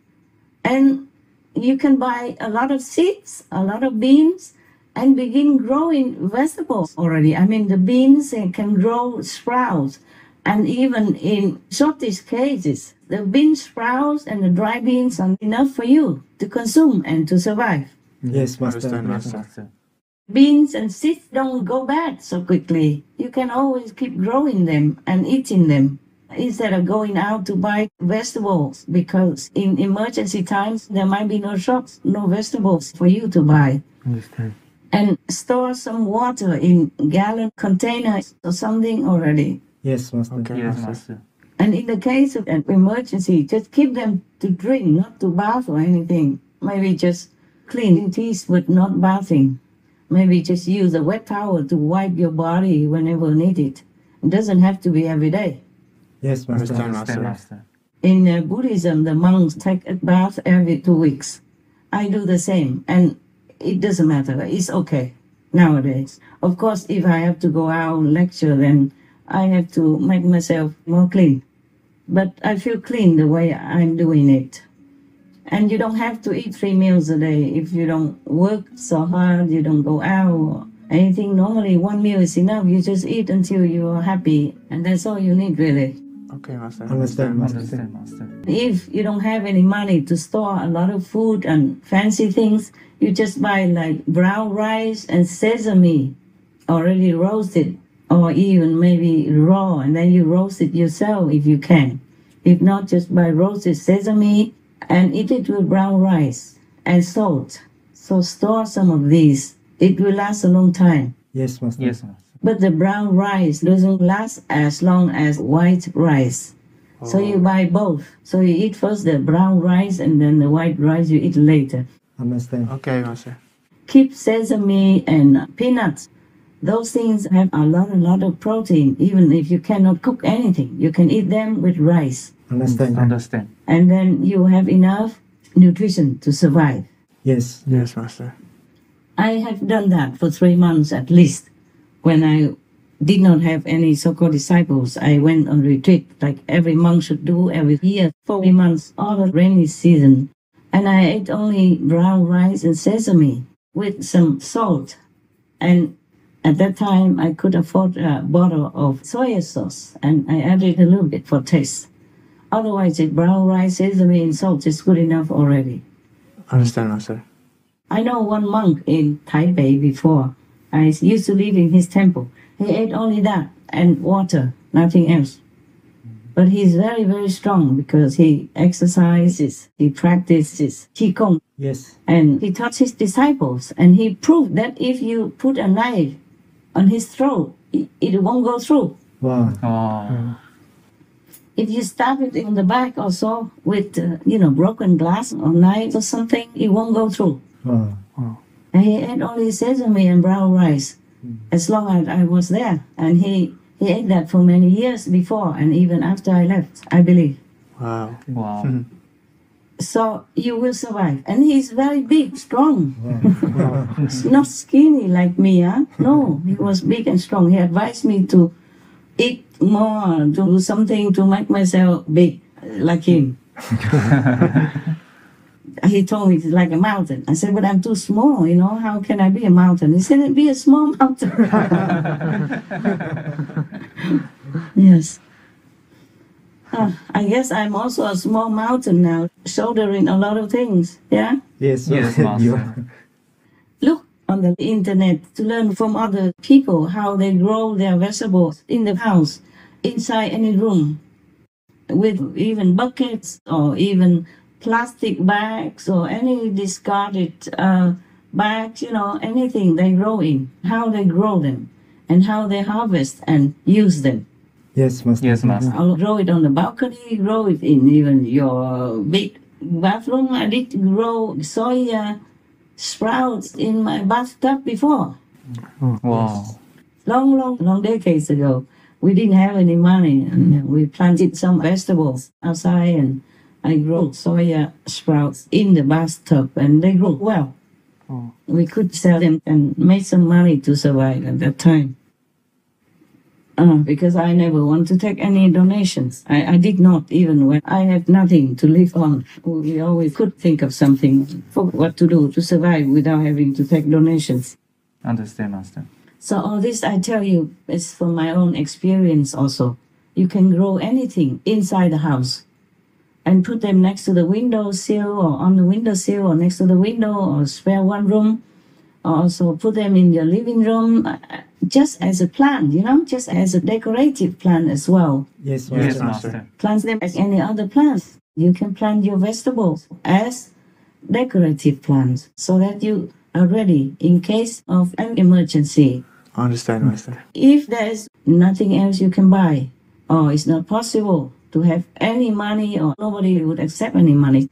And you can buy a lot of seeds, a lot of beans, and begin growing vegetables already. I mean, the beans can grow sprouts. And even in shortest cases, the bean sprouts and the dry beans are enough for you to consume and to survive.
Yes, Master.
Understand,
Yes,
Master.
Master.
Beans and seeds don't go bad so quickly. You can always keep growing them and eating them instead of going out to buy vegetables, because in emergency times there might be no shops, no vegetables for you to buy.
Understand.
And store some water in gallon containers or something already.
Yes, Master.
Okay,
Yes,
Master.
Master.
And in the case of an emergency, just keep them to drink, not to bath or anything. Maybe just clean teeth but not bathing. Maybe just use a wet towel to wipe your body whenever needed. It doesn't have to be every day.
Yes, Master.
Understand,
Understand,
Master.
Master.
In Buddhism, the monks take a bath every 2 weeks. I do the same, and it doesn't matter. It's okay nowadays. Of course, if I have to go out and lecture, then I have to make myself more clean. But I feel clean the way I'm doing it. And you don't have to eat 3 meals a day if you don't work so hard, you don't go out or anything. Normally 1 meal is enough. You just eat until you're happy, and that's all you need really.
Okay, Master.
Understand, Master.
Understand, Master.
If you don't have any money to store a lot of food and fancy things, you just buy like brown rice and sesame already roasted, or even maybe raw, and then you roast it yourself if you can. If not, just buy roasted sesame and eat it with brown rice and salt. So store some of these. It will last a long time.
Yes, Master.
Yes, Master.
But the brown rice doesn't last as long as white rice. So you buy both. So you eat first the brown rice and then the white rice you eat later.
Understand.
Okay, Master.
Keep sesame and peanuts. Those things have a lot of protein. Even if you cannot cook anything, you can eat them with rice.
Understand.
Understand.
And then you have enough nutrition to survive.
Yes.
Yes, Master.
I have done that for 3 months at least. When I did not have any so-called disciples, I went on retreat like every monk should do every year, 4 months, all the rainy season. And I ate only brown rice and sesame with some salt. And at that time, I could afford a bottle of soy sauce, and I added a little bit for taste. Otherwise, the brown rice, sesame, and salt is good enough already.
Understand, Master.
I know one monk in Taipei before. I used to live in his temple. He ate only that and water, nothing else. But he's very, very strong because he exercises, he practices Qigong.
Yes.
And he taught his disciples, and he proved that if you put a knife on his throat, it won't go through.
Wow.
Oh.
If you stab it in the back or so with, broken glass or knife or something, it won't go through.
Wow.
And he ate only sesame and brown rice as long as I was there. And he He ate that for many years before and even after I left, I believe.
Wow.
Wow.
So you will survive. And he's very big, strong. Not skinny like me, huh? No, he was big and strong. He advised me to eat more, to do something to make myself big like him. He told me it's like a mountain. I said, but I'm too small, you know, how can I be a mountain? He said, be a small mountain. Yes. I guess I'm also a small mountain now, shouldering a lot of things, yeah?
Yes,
Yes, Master.
Look on the internet to learn from other people how they grow their vegetables in the house, inside any room, with even buckets or even plastic bags or any discarded bags, you know, anything they grow in, how they grow them and how they harvest and use them.
Yes, Master.
Yes, Master.
I'll grow it on the balcony, grow it in even your big bathroom. I did grow soya sprouts in my bathtub before.
Wow.
Long decades ago. We didn't have any money and we planted some vegetables outside and I grew soya sprouts in the bathtub and they grew well.
Oh.
We could sell them and make some money to survive at that time. Because I never want to take any donations. I did not, even when I had nothing to live on. We always could think of something for what to do to survive without having to take donations.
Understand, Master.
So all this I tell you is from my own experience also. You can grow anything inside the house and put them next to the windowsill or on the windowsill or next to the window or spare one room. Also put them in your living room just as a plant, you know, just as a decorative plant as well.
Yes,
Yes,
Master.
Master.
Plant them as any other plants. You can plant your vegetables as decorative plants so that you are ready in case of an emergency.
I understand, Master.
If there is nothing else you can buy or it's not possible to have any money or nobody would accept any money,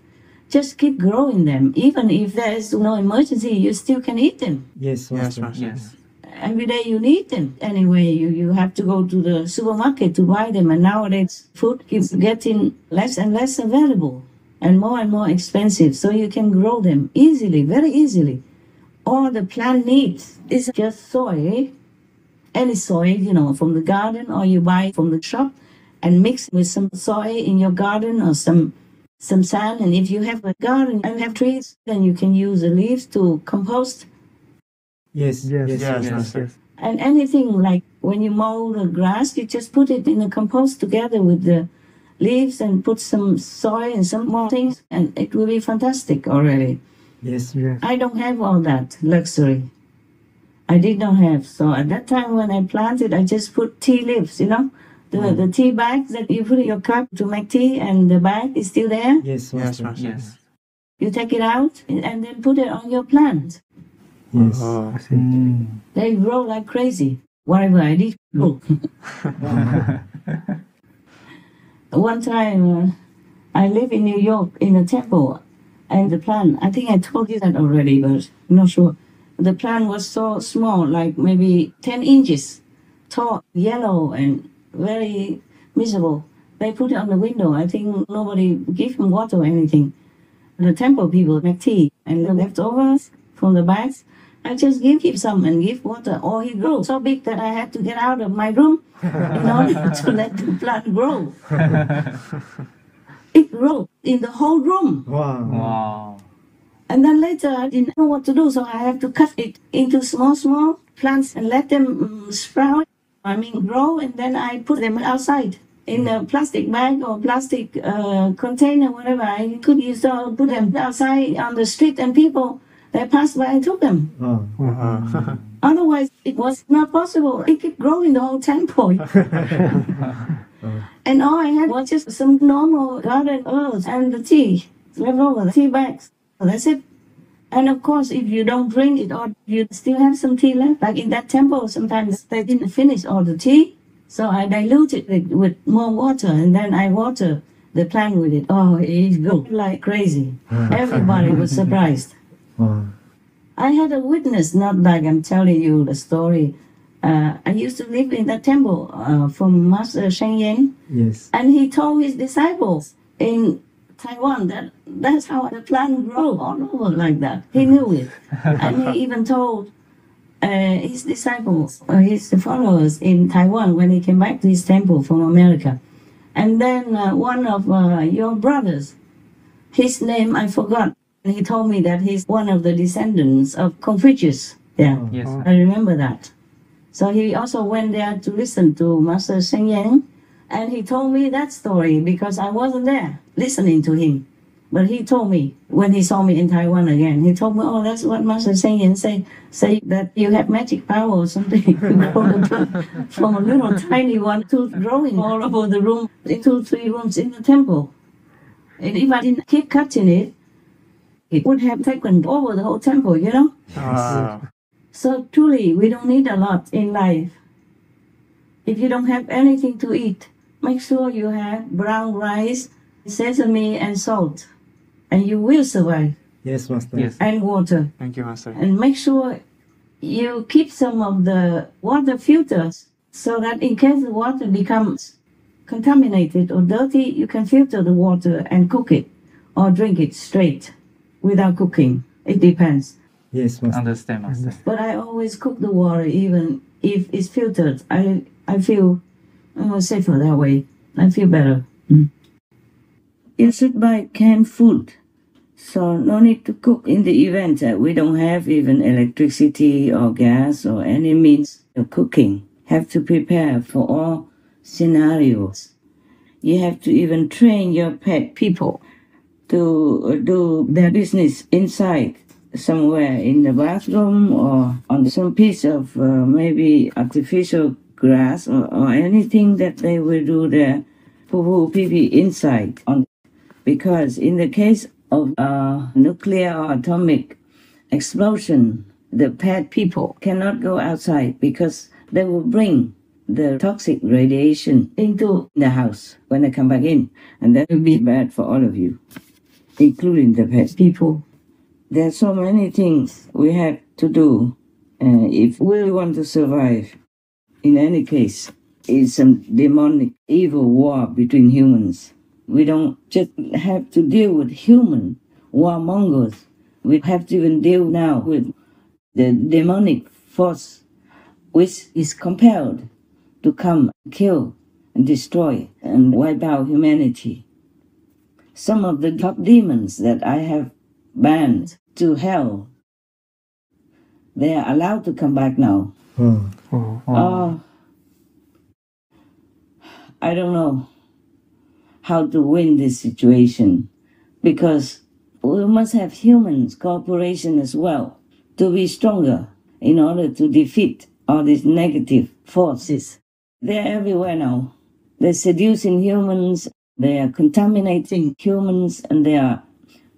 just keep growing them. Even if there is no emergency, you still can eat them.
Yes,
Yes,
Master.
Master.
Yes.
Every day you need them. Anyway, you have to go to the supermarket to buy them. And nowadays, food is getting less and less available and more expensive. So you can grow them easily, very easily. All the plant needs is just soil. Any soil, you know, from the garden or you buy from the shop and mix with some soil in your garden or some sand. And if you have a garden and have trees, then you can use the leaves to compost.
Yes, yes,
Yes,
yes,
Master.
And anything like when you mow the grass, you just put it in the compost together with the leaves and put some soil and some more things, and it will be fantastic already.
Yes, yes.
I don't have all that luxury. I did not have. So at that time when I planted, I just put tea leaves, you know, the tea bags that you put in your cup to make tea, and the bag is still there.
Yes,
Yes,
Master.
Master.
Yes.
You take it out and then put it on your plant.
Yes.
Oh.
They grow like crazy. Whatever I did, grow. One time, I live in New York in a temple, and the plant, I think I told you that already, but I'm not sure. The plant was so small, like maybe 10 inches tall, yellow, and very miserable. They put it on the window. I think nobody gave him water or anything. The temple people make tea, and the leftovers from the bags, I just give him some and give water. Or he grew so big that I had to get out of my room in order to let the plant grow. It grew in the whole room.
Wow.
Wow.
And then later I didn't know what to do, so I have to cut it into small plants and let them sprout. I mean grow, and then I put them outside in a plastic bag or plastic container, whatever. I could use to put them outside on the street, and people, they passed by and took them.
Oh.
Otherwise, it was not possible. It could grow in the whole temple. And all I had was just some normal garden herbs and the tea, leftover tea bags. That's it. And of course, if you don't drink it, or you still have some tea left, like in that temple, sometimes they didn't finish all the tea. So I diluted it with more water, and then I water the plant with it. Oh, it grew like crazy. Everybody was surprised.
Wow.
I had a witness, not like I'm telling you the story I used to live in the temple from Master Sheng Yen.
Yes.
And he told his disciples in Taiwan that's how the plant grows all over like that. He knew it. And he even told his disciples, his followers in Taiwan when he came back to his temple from America. And then one of your brothers, his name I forgot, and he told me that he's one of the descendants of Confucius. Yeah,
Yes.
I remember that. So he also went there to listen to Master Sheng Yen, and he told me that story because I wasn't there listening to him. But he told me when he saw me in Taiwan again, he told me, oh, that's what Master Sheng Yen say that you have magic power or something. From a little tiny one to growing all over the room, into 3 rooms in the temple. And if I didn't keep cutting it, it would have taken over the whole temple, you know?
Wow.
So truly, we don't need a lot in life. If you don't have anything to eat, make sure you have brown rice, sesame, and salt. And you will survive.
Yes, Master.
Yes.
And water.
Thank you, Master.
And make sure you keep some of the water filters so that in case the water becomes contaminated or dirty, you can filter the water and cook it or drink it straight without cooking. It depends.
Yes, Master.
Understand, Master.
But I always cook the water even if it's filtered. I feel safer that way. I feel better. You should buy canned food. So no need to cook in the event that we don't have even electricity or gas or any means of cooking. Have to prepare for all scenarios. You have to even train your pet people to do their business inside somewhere in the bathroom or on some piece of maybe artificial grass or anything that they will do their poo pee inside. Because in the case of nuclear or atomic explosion, the pet people cannot go outside because they will bring the toxic radiation into the house when they come back in. And that will be bad for all of you, including the pet people. There are so many things we have to do if we want to survive. In any case, it's some demonic evil war between humans. We don't just have to deal with human warmongers. We have to even deal now with the demonic force which is compelled to come, kill, and destroy, and wipe out humanity. Some of the top demons that I have banned to hell, they are allowed to come back now. I don't know how to win this situation because we must have humans cooperation as well to be stronger in order to defeat all these negative forces. They're everywhere now. They're seducing humans, they are contaminating humans, and they are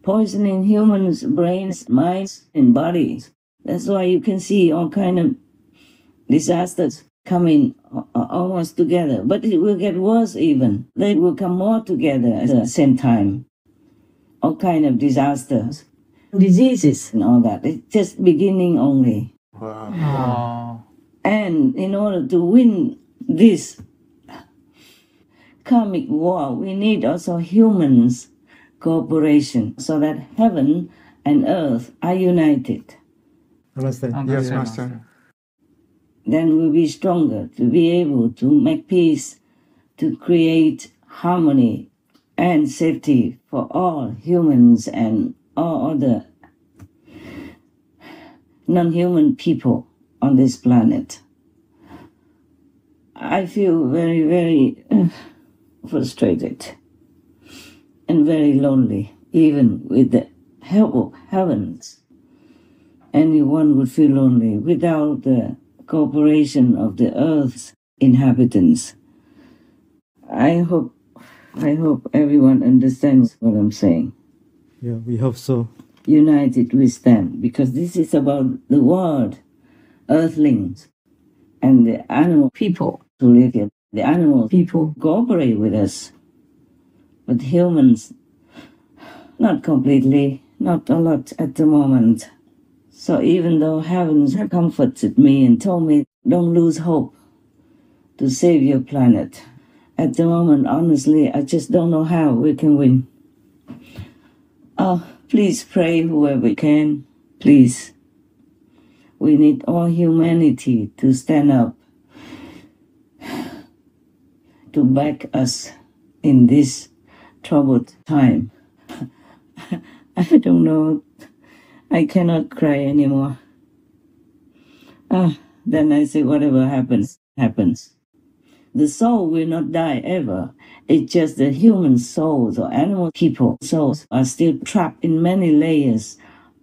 poisoning humans' brains, minds, and bodies. That's why you can see all kind of disasters coming almost together. But it will get worse even. They will come more together at the same time. All kind of disasters, diseases and all that. It's just beginning only.
Wow.
And in order to win this karmic war, we need also humans' cooperation so that heaven and earth are united.
Understand?
Yes, Master.
Then we'll be stronger to be able to make peace, to create harmony and safety for all humans and all other non-human people on this planet. I feel very, very frustrated and very lonely, even with the help of heavens. Anyone would feel lonely without the cooperation of the earth's inhabitants. I hope everyone understands what I'm saying.
Yeah, we hope so.
United we stand, because this is about the world, earthlings, and the animal people who live here. The animal people cooperate with us, but humans, not completely, not a lot at the moment. So even though heavens have comforted me and told me Don't lose hope to save your planet. At the moment, honestly, I just don't know how we can win. Oh, please pray whoever can. Please. We need all humanity to stand up, to back us in this troubled time. I don't know. I cannot cry anymore. Then I say, whatever happens, happens. The soul will not die ever. It's just the human souls or animal people souls are still trapped in many layers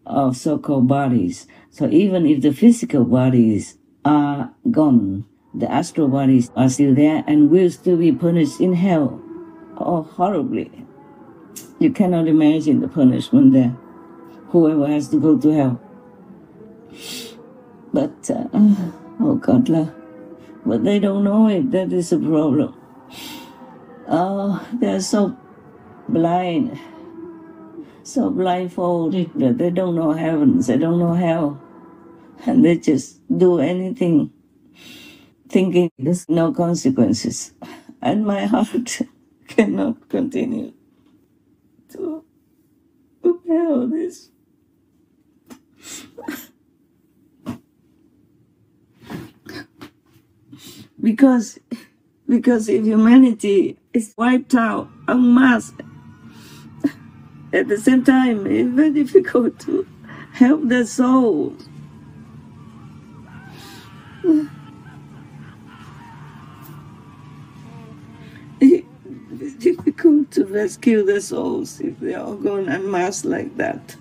of so-called bodies. So even if the physical bodies are gone, the astral bodies are still there and will still be punished in hell. Oh, horribly. You cannot imagine the punishment there. Whoever has to go to hell. But, oh God, but they don't know it. That is a problem. Oh, they're so blind, so blindfolded that they don't know heaven, they don't know hell. And they just do anything, thinking there's no consequences. And my heart cannot continue to bear this. Because if humanity is wiped out en masse, at the same time, it's very difficult to help the souls. It's difficult to rescue the souls if they're all gone en masse like that.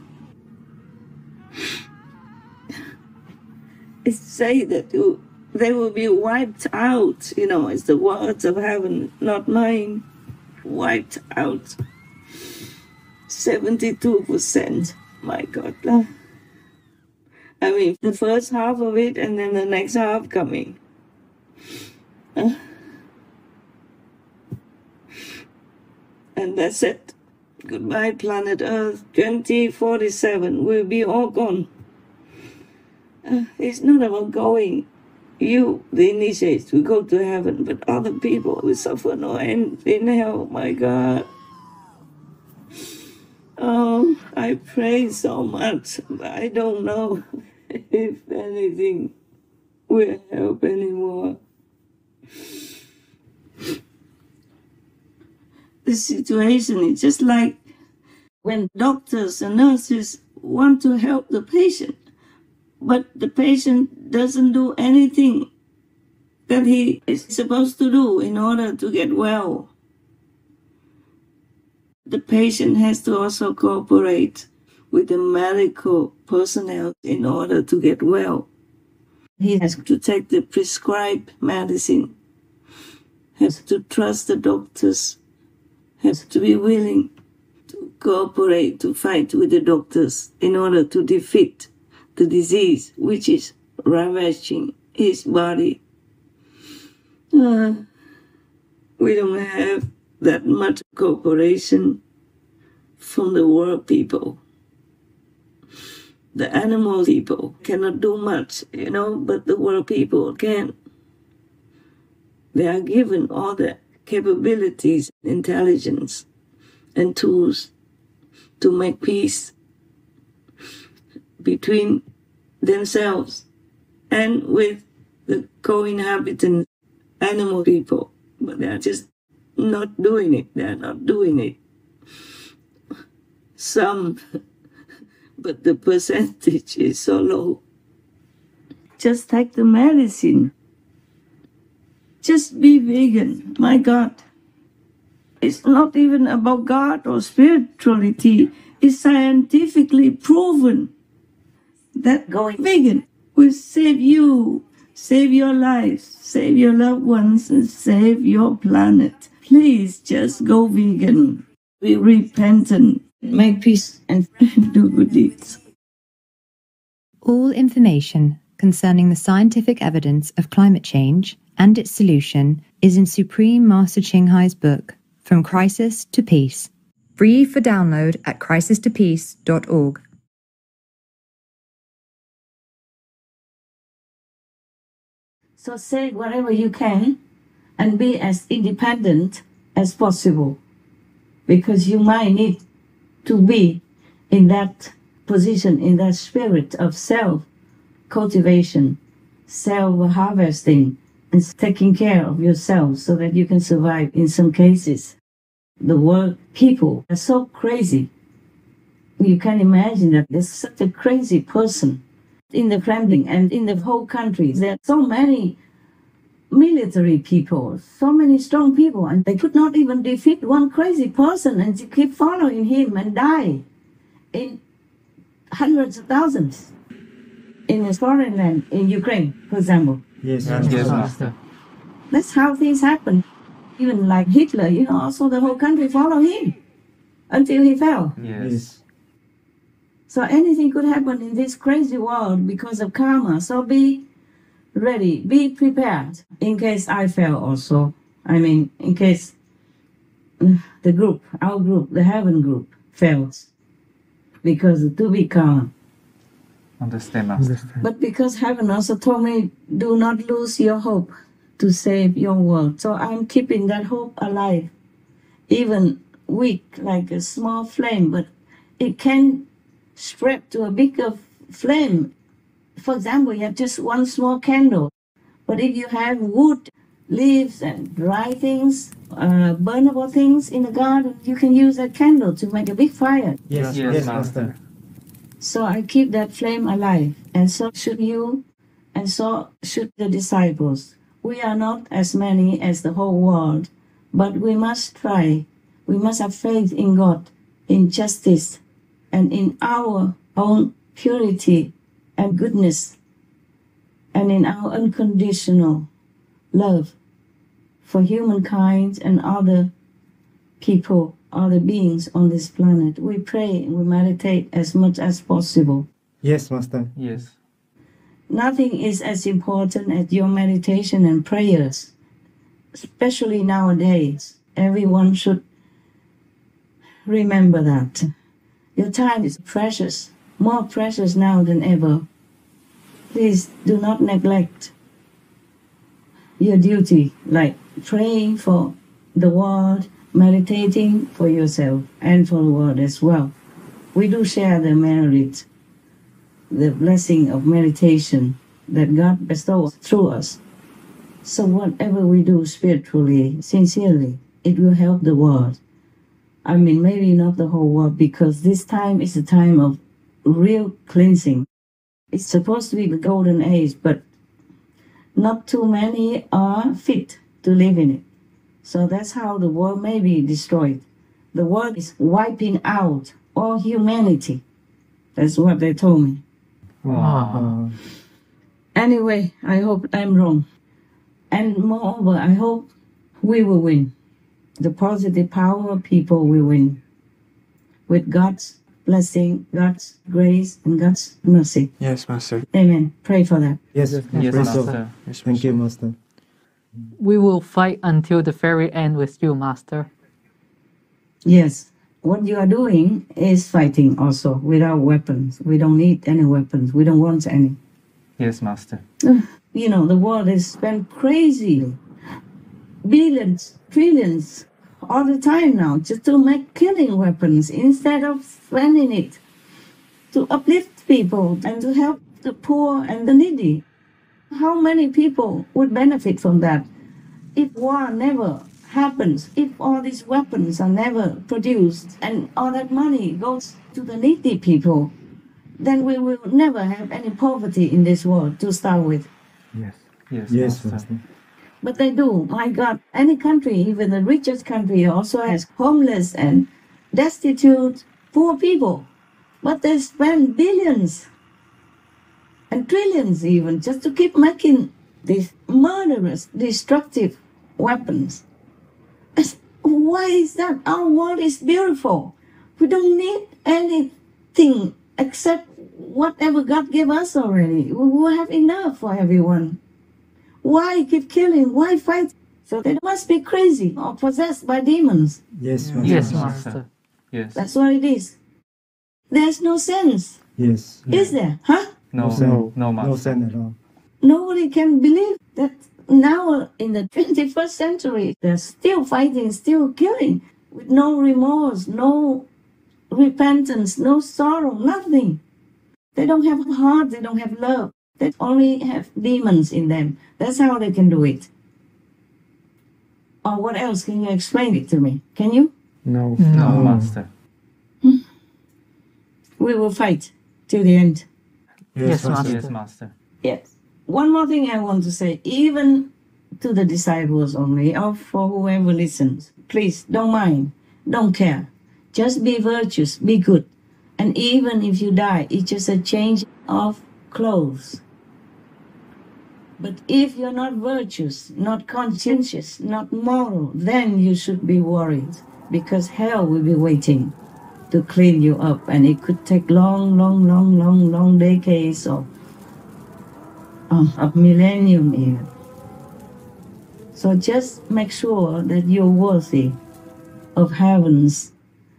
It's say that they will be wiped out, it's the words of heaven, not mine. Wiped out. 72%. My God. I mean, the first half of it and then the next half coming. And that's it. Goodbye, planet Earth. 2047. We'll be all gone. It's not about going. You, the initiates, will go to heaven, but other people will suffer no end in hell. My God. Oh, I pray so much, but I don't know if anything will help anymore. The situation is just like when doctors and nurses want to help the patient, but the patient doesn't do anything that he is supposed to do in order to get well. The patient has to also cooperate with the medical personnel in order to get well. He has to take the prescribed medicine, has to trust the doctors, has to be willing to cooperate, to fight with the doctors in order to defeat the disease which is ravaging his body. We don't have that much cooperation from the world people. The animal people cannot do much, but the world people can. They are given all the capabilities, intelligence, and tools to make peace between themselves and with the co-inhabitant animal people. But they are just not doing it. They are not doing it. Some, but the percentage is so low. Just take the medicine. Just be vegan. My God. It's not even about God or spirituality. It's scientifically proven that going vegan will save you, save your life, save your loved ones, and save your planet. Please just go vegan. Be repentant, make peace, and do good deeds.
All information concerning the scientific evidence of climate change and its solution is in Supreme Master Ching Hai's book, From Crisis to Peace. Free for download at crisistopeace.org.
So say whatever you can and be as independent as possible, because you might need to be in that position, in that spirit of self-cultivation, self-harvesting, and taking care of yourself so that you can survive in some cases. The world people are so crazy. You can imagine that there's such a crazy person in the Kremlin and in the whole country. There are so many military people, so many strong people, and they could not even defeat one crazy person, and to keep following him and die in hundreds of thousands in a foreign land, in Ukraine, for example.
Yes,
Yes, Master.
That's how things happen. Even like Hitler, also the whole country followed him until he fell.
Yes.
So anything could happen in this crazy world because of karma. So be ready, be prepared in case I fail also. I mean, in case the group, our group, the heaven group fails. Because to be karma.
Understand, Master.
But because heaven also told me, do not lose your hope to save your world. So I'm keeping that hope alive. Even weak, like a small flame, but it can spread to a bigger flame. For example, you have just one small candle. But if you have wood, leaves, and dry things, burnable things in the garden, you can use that candle to make a big fire.
Yes, Master.
So I keep that flame alive, and so should you, and so should the disciples. We are not as many as the whole world, but we must try. We must have faith in God, in justice, and in our own purity and goodness, and in our unconditional love for humankind and other people, other beings on this planet. We pray and we meditate as much as possible.
Yes, Master.
Yes.
Nothing is as important as your meditation and prayers, especially nowadays. Everyone should remember that. Your time is precious, more precious now than ever. Please do not neglect your duty, like praying for the world, meditating for yourself and for the world as well. We do share the merit, the blessing of meditation that God bestows through us. So whatever we do spiritually, sincerely, it will help the world. I mean, maybe not the whole world, because this time is a time of real cleansing. It's supposed to be the golden age, but not too many are fit to live in it. So that's how the world may be destroyed. The world is wiping out all humanity. That's what they told me.
Wow.
Anyway, I hope I'm wrong. And moreover, I hope we will win. The positive power of people will win. With God's blessing, God's grace, and God's mercy.
Yes, Master.
Amen. Pray for that.
Yes,
Yes,
praise God.
Master.
Yes,
Thank you, Master.
We will fight until the very end with you, Master.
Yes. What you are doing is fighting also without weapons. We don't need any weapons. We don't want any.
Yes, Master.
The world is spent crazy. Billions, trillions, all the time now, just to make killing weapons instead of spending it to uplift people and to help the poor and the needy. How many people would benefit from that if war never happens, if all these weapons are never produced and all that money goes to the needy people? Then we will never have any poverty in this world to start with.
Yes. Yes,
Yes,
Master.
Master.
But they do. My God, any country, even the richest country, also has homeless and destitute, poor people. But they spend billions and trillions even just to keep making these murderous, destructive weapons. Why is that? Our world is beautiful. We don't need anything except whatever God gave us already. We will have enough for everyone. Why keep killing? Why fight? So they must be crazy or possessed by demons.
Yes, Master.
Yes, Master.
Yes.
That's what it is. There's no sense.
Yes.
Is there? Huh?
No,
sense.
no, Master.
No sense at all.
Nobody can believe that now in the 21st century, they're still fighting, still killing, with no remorse, no repentance, no sorrow, nothing. They don't have heart, they don't have love. They only have demons in them. That's how they can do it. Or what else? Can you explain it to me? Can you?
No,
No.
Master.
We will fight till the end.
Yes, Master.
Yes, Master.
Yes. One more thing I want to say, even to the disciples only, or for whoever listens, please don't mind, don't care. Just be virtuous, be good. And even if you die, it's just a change of clothes. But if you're not virtuous, not conscientious, not moral, then you should be worried, because hell will be waiting to clean you up, and it could take long decades or a millennium even. So just make sure that you're worthy of heaven's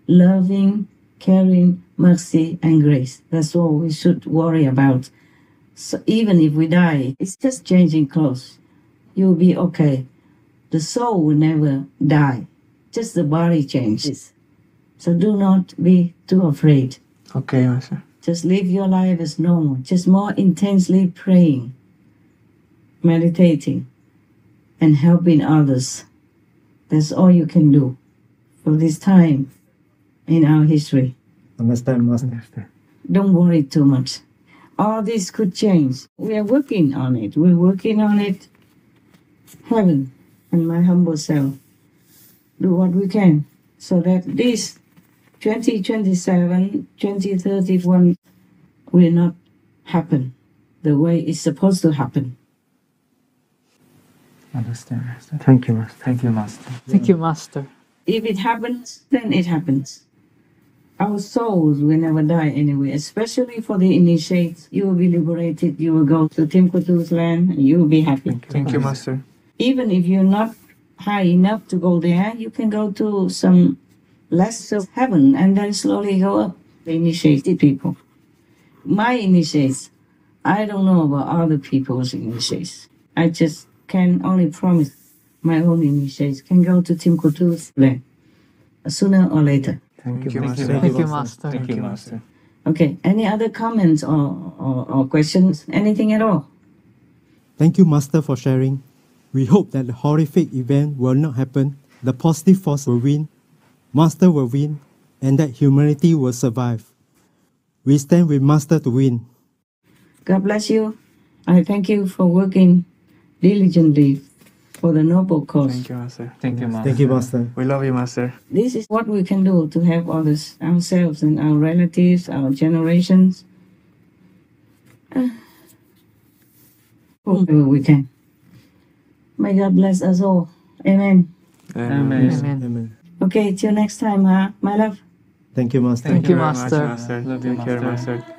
loving, caring, mercy, and grace. That's all we should worry about. So even if we die, it's just changing clothes. You'll be okay. The soul will never die. Just the body changes. So do not be too afraid.
Okay, Master.
Just live your life as normal. Just more intensely praying, meditating, and helping others. That's all you can do for this time in our history.
Understand, Master.
Don't worry too much. All this could change. We are working on it. We're working on it. Heaven and my humble self do what we can so that this 2027, 2031 will not happen the way it's supposed to happen.
Understand, Master.
Thank you, Master.
Thank you, Master.
Thank you, Master.
If it happens, then it happens. Our souls will never die anyway, especially for the initiates. You will be liberated. You will go to Timbuktu's land and you will be happy.
Thank you, Master.
Even if you're not high enough to go there, you can go to some lesser heaven and then slowly go up. The initiated people. My initiates, I don't know about other people's initiates. I just can only promise my own initiates can go to Timbuktu's land sooner or later.
Thank you, Master.
Thank you, Master.
Thank you, Master.
Okay, any other comments or questions? Anything at all?
Thank you, Master, for sharing. We hope that the horrific event will not happen. The positive force will win, Master will win, and that humanity will survive. We stand with Master to win.
God bless you. I thank you for working diligently for the noble cause.
Thank you, Master.
Thank you, Master.
Thank you, Master.
We love you, Master.
This is what we can do to help others, ourselves and our relatives, our generations. Whoever we can. May God bless us all. Amen.
Amen.
Amen.
Okay, till next time, my love.
Thank you, Master.
Thank you,
very much,
Master.
Master.
Love you,
Take care,
Master.
Master.